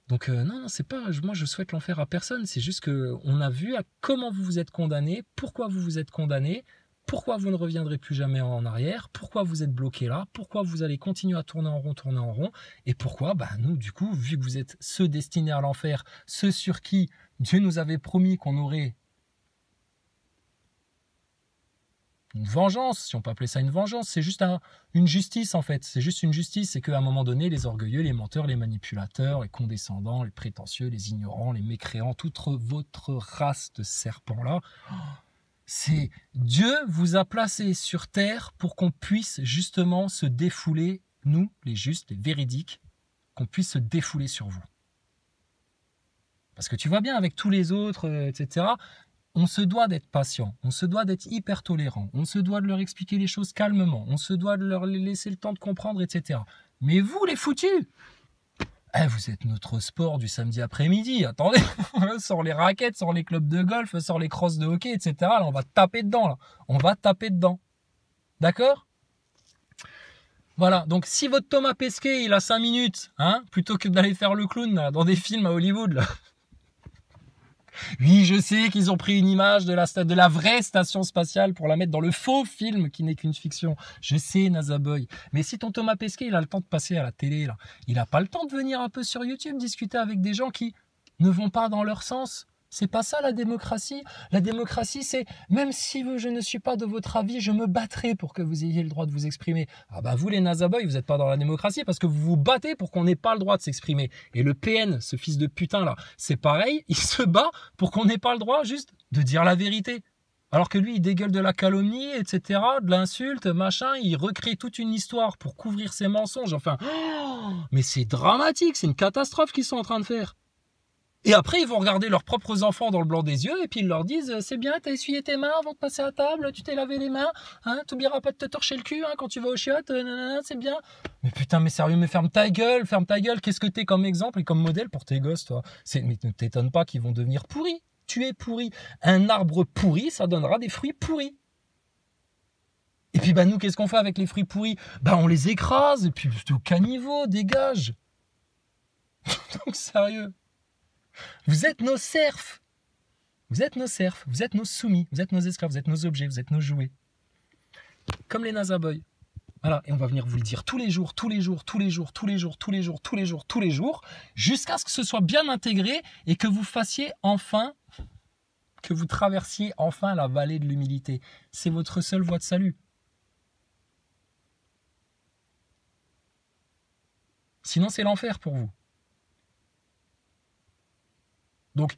Donc non, c'est pas, moi je souhaite l'enfer à personne, c'est juste que on a vu à comment vous vous êtes condamné, pourquoi vous vous êtes condamné, pourquoi vous ne reviendrez plus jamais en arrière, pourquoi vous êtes bloqué là, pourquoi vous allez continuer à tourner en rond, et pourquoi, nous du coup, vu que vous êtes ceux destinés à l'enfer, ceux sur qui Dieu nous avait promis qu'on aurait une vengeance, si on peut appeler ça une vengeance, c'est juste une justice en fait, c'est juste une justice, c'est qu'à un moment donné, les orgueilleux, les menteurs, les manipulateurs, les condescendants, les prétentieux, les ignorants, les mécréants, toute votre race de serpents là, c'est Dieu vous a placé sur terre pour qu'on puisse justement se défouler, nous, les justes, les véridiques, qu'on puisse se défouler sur vous. Parce que tu vois bien avec tous les autres, etc., on se doit d'être patient, on se doit d'être hyper tolérant, on se doit de leur expliquer les choses calmement, on se doit de leur laisser le temps de comprendre, etc. Mais vous, les foutus, vous êtes notre sport du samedi après-midi, attendez, sans les raquettes, sans les clubs de golf, sans les crosses de hockey, etc. Là, on va taper dedans, là. On va taper dedans. D'accord ? Voilà, donc si votre Thomas Pesquet, il a 5 minutes, hein, plutôt que d'aller faire le clown là, dans des films à Hollywood, là. Oui, je sais qu'ils ont pris une image de la vraie station spatiale pour la mettre dans le faux film qui n'est qu'une fiction. Je sais, Nazaboy. Mais si ton Thomas Pesquet, il a le temps de passer à la télé, là, il n'a pas le temps de venir un peu sur YouTube discuter avec des gens qui ne vont pas dans leur sens. C'est pas ça la démocratie. La démocratie, c'est même si je ne suis pas de votre avis, je me battrai pour que vous ayez le droit de vous exprimer. Ah bah vous les Nazaboy, vous n'êtes pas dans la démocratie parce que vous vous battez pour qu'on n'ait pas le droit de s'exprimer. Et le PN, ce fils de putain là, c'est pareil, il se bat pour qu'on n'ait pas le droit juste de dire la vérité. Alors que lui, il dégueule de la calomnie, etc., de l'insulte, machin, il recrée toute une histoire pour couvrir ses mensonges. Enfin, mais c'est dramatique, c'est une catastrophe qu'ils sont en train de faire. Et après, ils vont regarder leurs propres enfants dans le blanc des yeux et puis ils leur disent « C'est bien, t'as essuyé tes mains avant de passer à table, tu t'es lavé les mains, hein, t'oublieras pas de te torcher le cul hein, quand tu vas aux chiottes, c'est bien. » Mais putain, mais sérieux, mais ferme ta gueule, qu'est-ce que t'es comme exemple et comme modèle pour tes gosses, toi? Mais ne t'étonne pas qu'ils vont devenir pourris. Tu es pourri. Un arbre pourri, ça donnera des fruits pourris. Et puis bah nous, qu'est-ce qu'on fait avec les fruits pourris? Bah on les écrase et puis au caniveau, dégage. Donc sérieux. Vous êtes nos serfs. Vous êtes nos serfs. Vous êtes nos soumis. Vous êtes nos esclaves. Vous êtes nos objets. Vous êtes nos jouets. Comme les Nazaboy. Voilà. Et on va venir vous le dire tous les jours, jusqu'à ce que ce soit bien intégré et que vous fassiez enfin, que vous traversiez enfin la vallée de l'humilité. C'est votre seule voie de salut. Sinon, c'est l'enfer pour vous. Donc,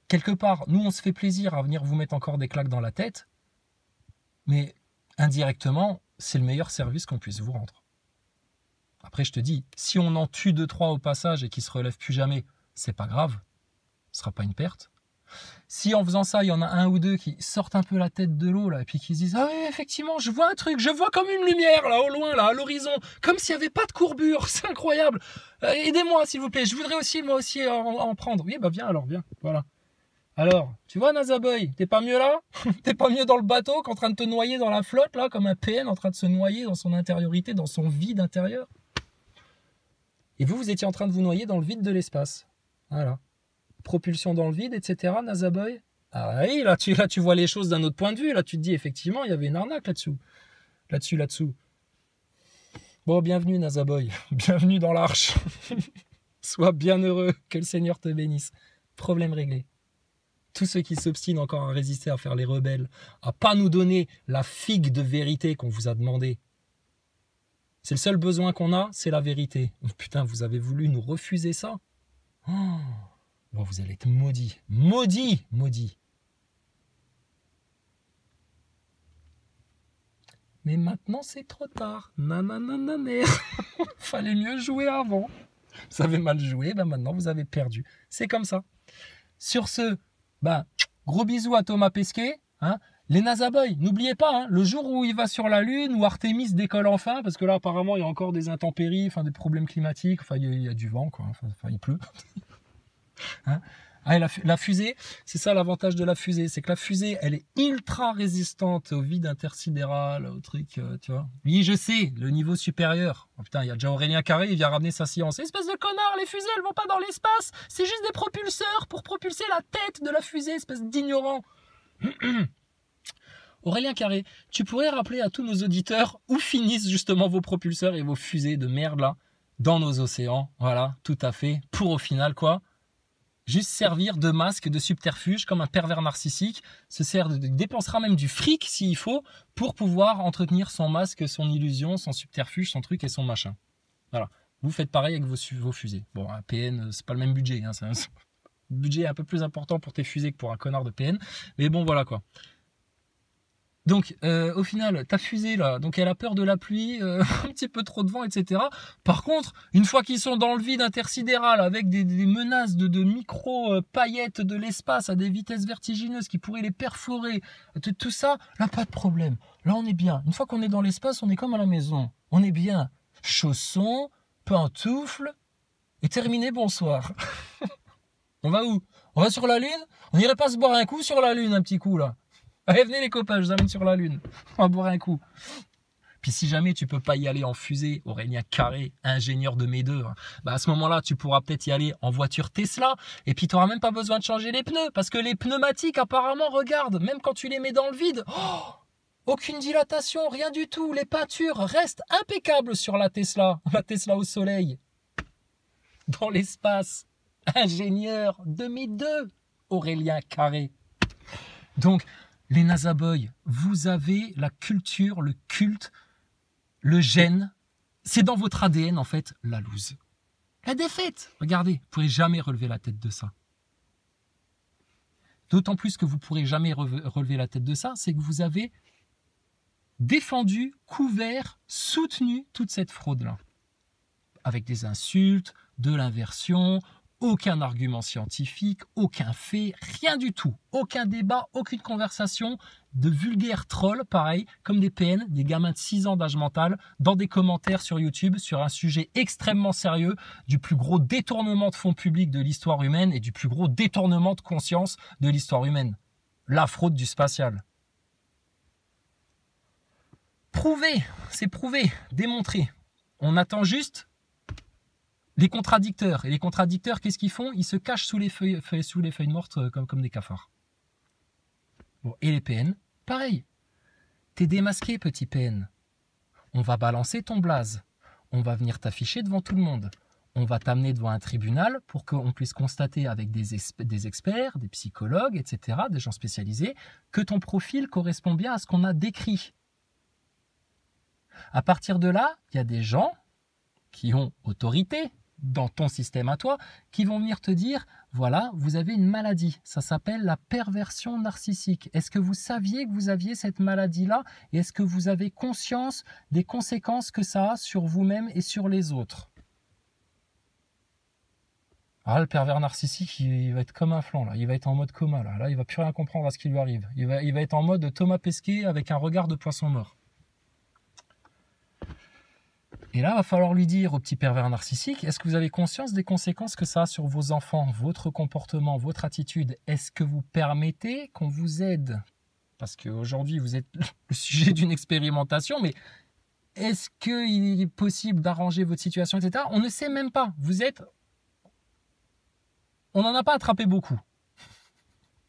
quelque part, nous, on se fait plaisir à venir vous mettre encore des claques dans la tête, mais indirectement, c'est le meilleur service qu'on puisse vous rendre. Après, je te dis, si on en tue 2-3 au passage et qu'ils ne se relèvent plus jamais, c'est pas grave, ce sera pas une perte. Si en faisant ça, il y en a un ou deux qui sortent un peu la tête de l'eau, là, et puis qui se disent « Ah oui, effectivement, je vois un truc, je vois comme une lumière, là, au loin, là, à l'horizon, comme s'il n'y avait pas de courbure, c'est incroyable. Aidez-moi, s'il vous plaît, je voudrais aussi, moi aussi, en prendre. » Oui, bah viens alors, viens, voilà. Alors, tu vois, Nazaboy, t'es pas mieux là? T'es pas mieux dans le bateau qu'en train de te noyer dans la flotte, là, comme un PN en train de se noyer dans son intériorité, dans son vide intérieur? Et vous étiez en train de vous noyer dans le vide de l'espace. Voilà. Propulsion dans le vide, etc., Nazaboy. Ah oui, là tu vois les choses d'un autre point de vue. Là, tu te dis, effectivement, il y avait une arnaque là-dessous. Là-dessous. Bon, bienvenue, Nazaboy. Bienvenue dans l'arche. Sois bien heureux. Que le Seigneur te bénisse. Problème réglé. Tous ceux qui s'obstinent encore à résister, à faire les rebelles, à pas nous donner la figue de vérité qu'on vous a demandé. C'est le seul besoin qu'on a, c'est la vérité. Putain, vous avez voulu nous refuser ça? Oh. Bon, vous allez être maudits. Maudits. Mais maintenant, c'est trop tard. Nanana, fallait mieux jouer avant. Vous avez mal joué, ben maintenant, vous avez perdu. C'est comme ça. Sur ce, gros bisous à Thomas Pesquet. Hein. Les Nazaboy, n'oubliez pas, hein, le jour où il va sur la Lune, où Artemis décolle enfin, parce que là, apparemment, il y a encore des intempéries, des problèmes climatiques, il y a du vent, quoi. Il pleut. Hein, la fusée, c'est ça l'avantage de la fusée, c'est que la fusée, elle est ultra résistante au vide intersidéral, au truc, tu vois. Oui, je sais, le niveau supérieur. Oh, putain, il y a déjà Aurélien Carré, il vient ramener sa science. Espèce de connard, les fusées, elles vont pas dans l'espace. C'est juste des propulseurs pour propulser la tête de la fusée, espèce d'ignorant. Aurélien Carré, tu pourrais rappeler à tous nos auditeurs où finissent justement vos propulseurs et vos fusées de merde là, dans nos océans. Voilà, tout à fait. Pour au final, quoi? Juste servir de masque, de subterfuge, comme un pervers narcissique, dépensera même du fric s'il faut, pour pouvoir entretenir son masque, son illusion, son subterfuge, son truc et son machin. Voilà. Vous faites pareil avec vos fusées. Bon, un PN, c'est pas le même budget. Hein, c'est un budget un peu plus important pour tes fusées que pour un connard de PN. Mais bon, voilà quoi. Donc, au final, ta fusée, là, donc elle a peur de la pluie, un petit peu trop de vent, etc. Par contre, une fois qu'ils sont dans le vide intersidéral, avec des menaces de micro-paillettes de l'espace à des vitesses vertigineuses qui pourraient les perforer, tout ça, là, pas de problème. Là, on est bien. Une fois qu'on est dans l'espace, on est comme à la maison. On est bien. Chaussons, pantoufles, et terminé, bonsoir. On va où? On va sur la Lune? On irait pas se boire un coup sur la Lune, un petit coup, là? Allez, venez les copains, je vous amène sur la Lune. On va boire un coup. Puis si jamais tu peux pas y aller en fusée, Aurélien Carré, ingénieur de mes deux, bah à ce moment-là, tu pourras peut-être y aller en voiture Tesla. Et puis tu n'auras même pas besoin de changer les pneus. Parce que les pneumatiques, apparemment, regarde, même quand tu les mets dans le vide, aucune dilatation, rien du tout. Les peintures restent impeccables sur la Tesla au soleil. Dans l'espace. Ingénieur de mes deux, Aurélien Carré. Donc, les NASA Boys, vous avez la culture, le culte, le gène. C'est dans votre ADN, en fait, la loose. La défaite. Regardez, vous ne pourrez jamais relever la tête de ça. D'autant plus que vous ne pourrez jamais relever la tête de ça, c'est que vous avez défendu, couvert, soutenu toute cette fraude-là. Avec des insultes, de l'inversion, aucun argument scientifique, aucun fait, rien du tout. Aucun débat, aucune conversation, de vulgaires trolls, pareil, comme des PN, des gamins de 6 ans d'âge mental, dans des commentaires sur YouTube sur un sujet extrêmement sérieux, du plus gros détournement de fonds publics de l'histoire humaine et du plus gros détournement de conscience de l'histoire humaine. La fraude du spatial. Prouvé, c'est prouvé, démontré. On attend juste les contradicteurs. Et les contradicteurs, qu'est-ce qu'ils font? Ils se cachent sous les feuilles mortes comme des cafards. Bon, et les PN, pareil. T'es démasqué, petit PN. On va balancer ton blaze. On va venir t'afficher devant tout le monde. On va t'amener devant un tribunal pour qu'on puisse constater avec des experts, des psychologues, etc., des gens spécialisés, que ton profil correspond bien à ce qu'on a décrit. À partir de là, il y a des gens qui ont autorité dans ton système à toi, qui vont venir te dire, voilà, vous avez une maladie, ça s'appelle la perversion narcissique. Est-ce que vous saviez que vous aviez cette maladie-là et est-ce que vous avez conscience des conséquences que ça a sur vous-même et sur les autres? Ah, le pervers narcissique, il va être comme un flan, là. Il va être en mode coma, là. Là, il va plus rien comprendre à ce qui lui arrive. Il va être en mode Thomas Pesquet avec un regard de poisson mort. Et là, il va falloir lui dire au petit pervers narcissique, est-ce que vous avez conscience des conséquences que ça a sur vos enfants, votre comportement, votre attitude? Est-ce que vous permettez qu'on vous aide? Parce qu'aujourd'hui, vous êtes le sujet d'une expérimentation, mais est-ce qu'il est possible d'arranger votre situation, etc. On ne sait même pas. On n'en a pas attrapé beaucoup.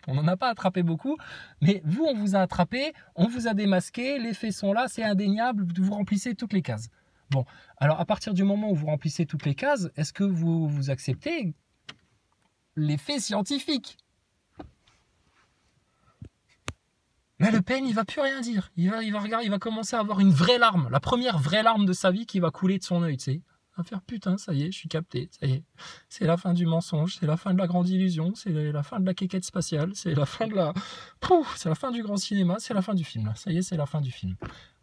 On n'en a pas attrapé beaucoup, mais vous, on vous a attrapé, on vous a démasqué, les faits sont là, c'est indéniable, vous remplissez toutes les cases. Bon, alors à partir du moment où vous remplissez toutes les cases, est-ce que vous acceptez les faits scientifiques? Mais Le Pen, il va plus rien dire. Il va regarder, il va commencer à avoir une vraie larme, la première vraie larme de sa vie qui va couler de son œil, tu sais. Il va faire putain, ça y est, je suis capté, ça y est. C'est la fin du mensonge, c'est la fin de la grande illusion, c'est la fin de la quéquette spatiale, c'est la fin de la... c'est la fin du grand cinéma, c'est la fin du film, là. Ça y est, c'est la fin du film.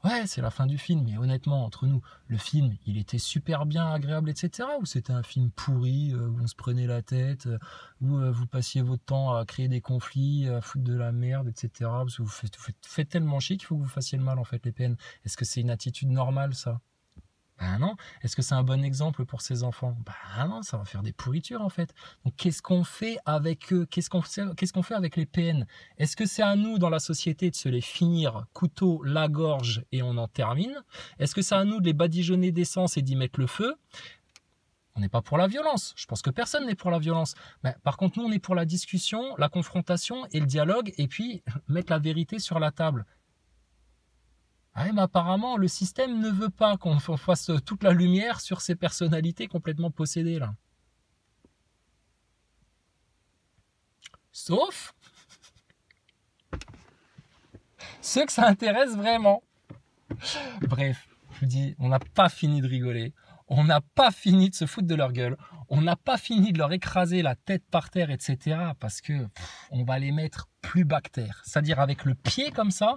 Ouais, c'est la fin du film, mais honnêtement, entre nous, le film, il était super bien, agréable, etc. Ou c'était un film pourri, où on se prenait la tête, où vous passiez votre temps à créer des conflits, à foutre de la merde, etc. Parce que vous faites tellement chier qu'il faut que vous fassiez le mal, en fait, les PN. Est-ce que c'est une attitude normale, ça? Ben non. Est-ce que c'est un bon exemple pour ses enfants? Ben non, ça va faire des pourritures en fait. Donc qu'est-ce qu'on fait avec eux? Qu'est-ce qu'on fait avec les PN? Est-ce que c'est à nous dans la société de se les finir couteau, la gorge et on en termine? Est-ce que c'est à nous de les badigeonner d'essence et d'y mettre le feu? On n'est pas pour la violence. Je pense que personne n'est pour la violence. Mais par contre, nous, on est pour la discussion, la confrontation et le dialogue et puis mettre la vérité sur la table. Ah ouais, mais apparemment, le système ne veut pas qu'on fasse toute la lumière sur ces personnalités complètement possédées, là. Sauf ceux que ça intéresse vraiment. Bref, je vous dis, on n'a pas fini de rigoler. On n'a pas fini de se foutre de leur gueule. On n'a pas fini de leur écraser la tête par terre, etc. Parce que on va les mettre plus bas que terre. C'est-à-dire avec le pied comme ça,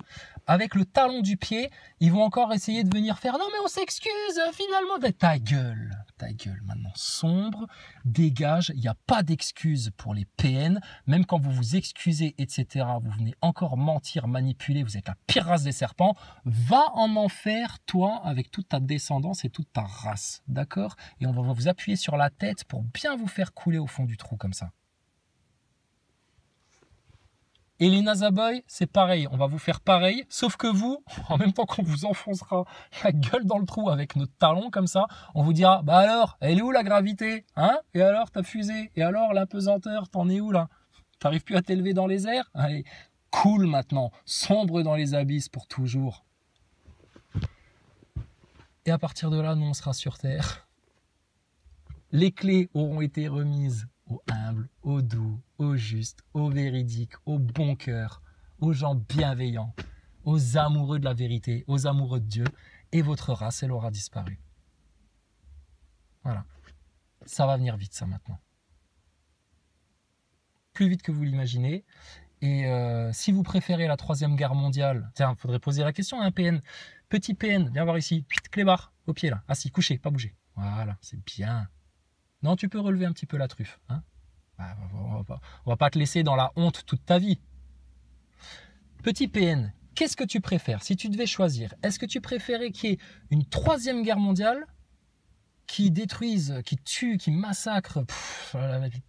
avec le talon du pied, ils vont encore essayer de venir faire « Non mais on s'excuse, finalement !» Ta gueule maintenant. Sombre, dégage, il n'y a pas d'excuse pour les PN. Même quand vous vous excusez, etc., vous venez encore mentir, manipuler, vous êtes la pire race des serpents. Va en enfer, toi, avec toute ta descendance et toute ta race. D'accord? Et on va vous appuyer sur la tête pour bien vous faire couler au fond du trou comme ça. Et les Nazaboys, c'est pareil, on va vous faire pareil, sauf que vous, en même temps qu'on vous enfoncera la gueule dans le trou avec notre talon comme ça, on vous dira, bah alors, elle est où la gravité, hein? Et alors ta fusée? Et alors l'apesanteur, t'en es où là? T'arrives plus à t'élever dans les airs? Allez, cool maintenant, sombre dans les abysses pour toujours. Et à partir de là, nous on sera sur Terre. Les clés auront été remises aux humbles, aux doux, aux justes, aux véridiques, aux bons cœurs, aux gens bienveillants, aux amoureux de la vérité, aux amoureux de Dieu, et votre race, elle aura disparu. Voilà. Ça va venir vite, ça, maintenant. Plus vite que vous l'imaginez. Et si vous préférez la 3e guerre mondiale, tiens, il faudrait poser la question à un PN. Petit PN, viens voir ici. Clébard, au pied là. Assis, couché, pas bouger. Voilà, c'est bien. Non, tu peux relever un petit peu la truffe. Hein, on va pas te laisser dans la honte toute ta vie. Petit PN, qu'est-ce que tu préfères si tu devais choisir? Est-ce que tu préférais qu'il y ait une 3e guerre mondiale qui détruise, qui tue, qui massacre, le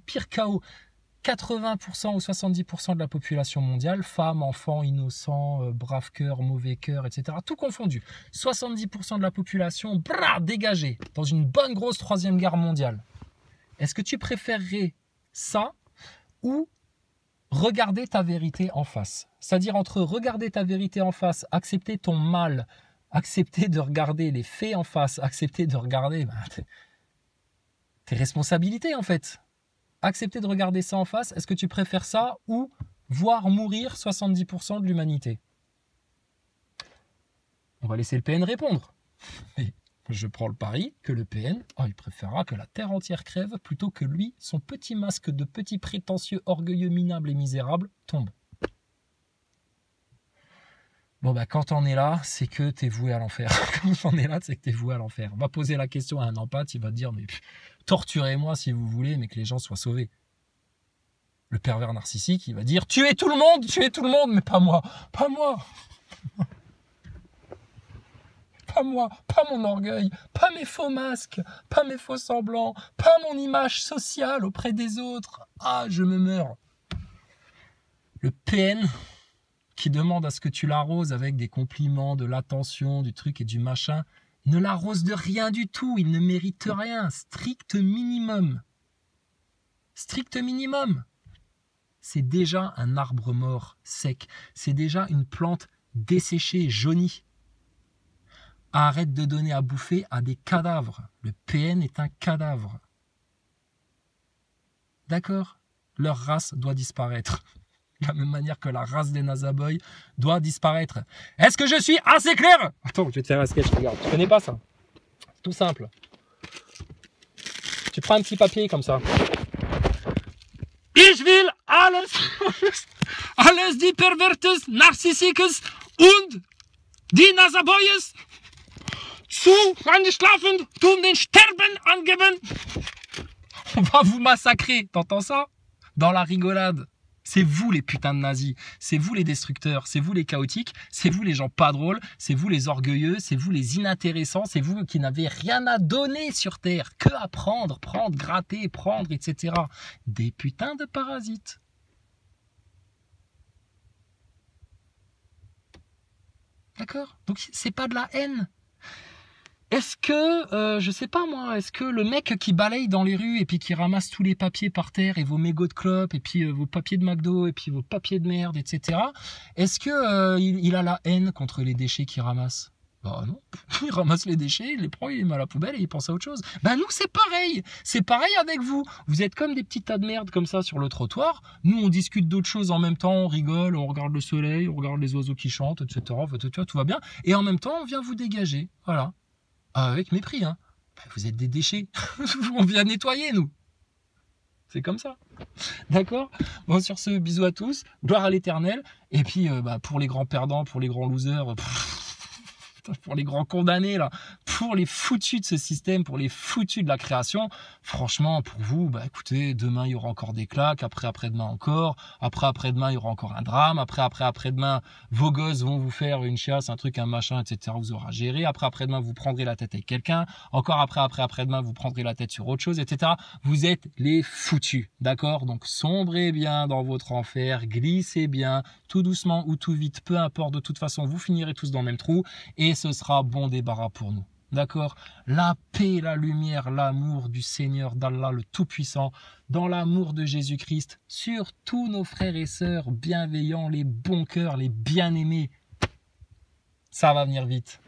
pire chaos, 80% ou 70% de la population mondiale, femmes, enfants, innocents, braves cœurs, mauvais cœurs, etc. Tout confondu. 70% de la population, dégagée dans une bonne grosse 3e guerre mondiale. Est-ce que tu préférerais ça ou regarder ta vérité en face? C'est-à-dire entre regarder ta vérité en face, accepter ton mal, accepter de regarder les faits en face, accepter de regarder tes responsabilités en fait. Accepter de regarder ça en face, est-ce que tu préfères ça ou voir mourir 70% de l'humanité? On va laisser le PN répondre. Et je prends le pari que le PN, il préférera que la terre entière crève plutôt que lui, son petit masque de petit prétentieux, orgueilleux, minable et misérable tombe. Bon, quand on est là, c'est que t'es voué à l'enfer. Quand on est là, c'est que t'es voué à l'enfer. On va poser la question à un empathe, il va dire, mais torturez-moi si vous voulez, mais que les gens soient sauvés. Le pervers narcissique, il va dire, tuez tout le monde, mais pas moi, pas moi. Pas moi, pas mon orgueil, pas mes faux masques, pas mes faux semblants, pas mon image sociale auprès des autres. Ah, je me meurs. Le PN qui demande à ce que tu l'arroses avec des compliments, de l'attention, du truc et du machin, ne l'arrose de rien du tout, il ne mérite rien, strict minimum. Strict minimum. C'est déjà un arbre mort, sec, c'est déjà une plante desséchée, jaunie. Arrête de donner à bouffer à des cadavres. Le PN est un cadavre. D'accord? Leur race doit disparaître. De la même manière que la race des Nazaboys doit disparaître. Est-ce que je suis assez clair? Attends, je vais te faire un sketch, regarde. Tu connais pas ça? C'est tout simple. Tu prends un petit papier comme ça. Ich will alles die Pervertes, Narcissicus und die Nazaboyes zu eingeschlafen, tun den Sterben angeben. On va vous massacrer, t'entends ça? Dans la rigolade. C'est vous les putains de nazis, c'est vous les destructeurs, c'est vous les chaotiques, c'est vous les gens pas drôles, c'est vous les orgueilleux, c'est vous les inintéressants, c'est vous qui n'avez rien à donner sur Terre, que à prendre, gratter, prendre, etc. Des putains de parasites. D'accord? Donc c'est pas de la haine. Est-ce que, je sais pas moi, est-ce que le mec qui balaye dans les rues et puis qui ramasse tous les papiers par terre et vos mégots de clope et puis vos papiers de McDo et puis vos papiers de merde, etc. Est-ce que il a la haine contre les déchets qu'il ramasse? Bah non, il ramasse les déchets, il les prend, il les met à la poubelle et il pense à autre chose. Bah nous c'est pareil avec vous. Vous êtes comme des petits tas de merde comme ça sur le trottoir. Nous on discute d'autres choses en même temps, on rigole, on regarde le soleil, on regarde les oiseaux qui chantent, etc. Tu vois, tout va bien. Et en même temps on vient vous dégager, voilà. avec mépris, hein. Vous êtes des déchets. On vient nettoyer, nous. C'est comme ça. D'accord? Bon, sur ce, bisous à tous. Gloire à l'Éternel. Et puis, pour les grands perdants, pour les grands losers, pour les grands condamnés, là, pour les foutus de ce système, pour les foutus de la création, franchement, pour vous, écoutez, demain, il y aura encore des claques, après-demain encore, après-demain, il y aura encore un drame, après-demain, vos gosses vont vous faire une chasse, un truc, un machin, etc., vous aura géré, après-demain, vous prendrez la tête avec quelqu'un, encore après-demain, vous prendrez la tête sur autre chose, etc. Vous êtes les foutus, d'accord? Donc, sombrez bien dans votre enfer, glissez bien, tout doucement ou tout vite, peu importe, de toute façon, vous finirez tous dans le même trou, et ce sera bon débarras pour nous. D'accord? La paix, la lumière, l'amour du Seigneur, d'Allah le Tout-Puissant, dans l'amour de Jésus-Christ, sur tous nos frères et sœurs bienveillants, les bons cœurs, les bien-aimés. Ça va venir vite.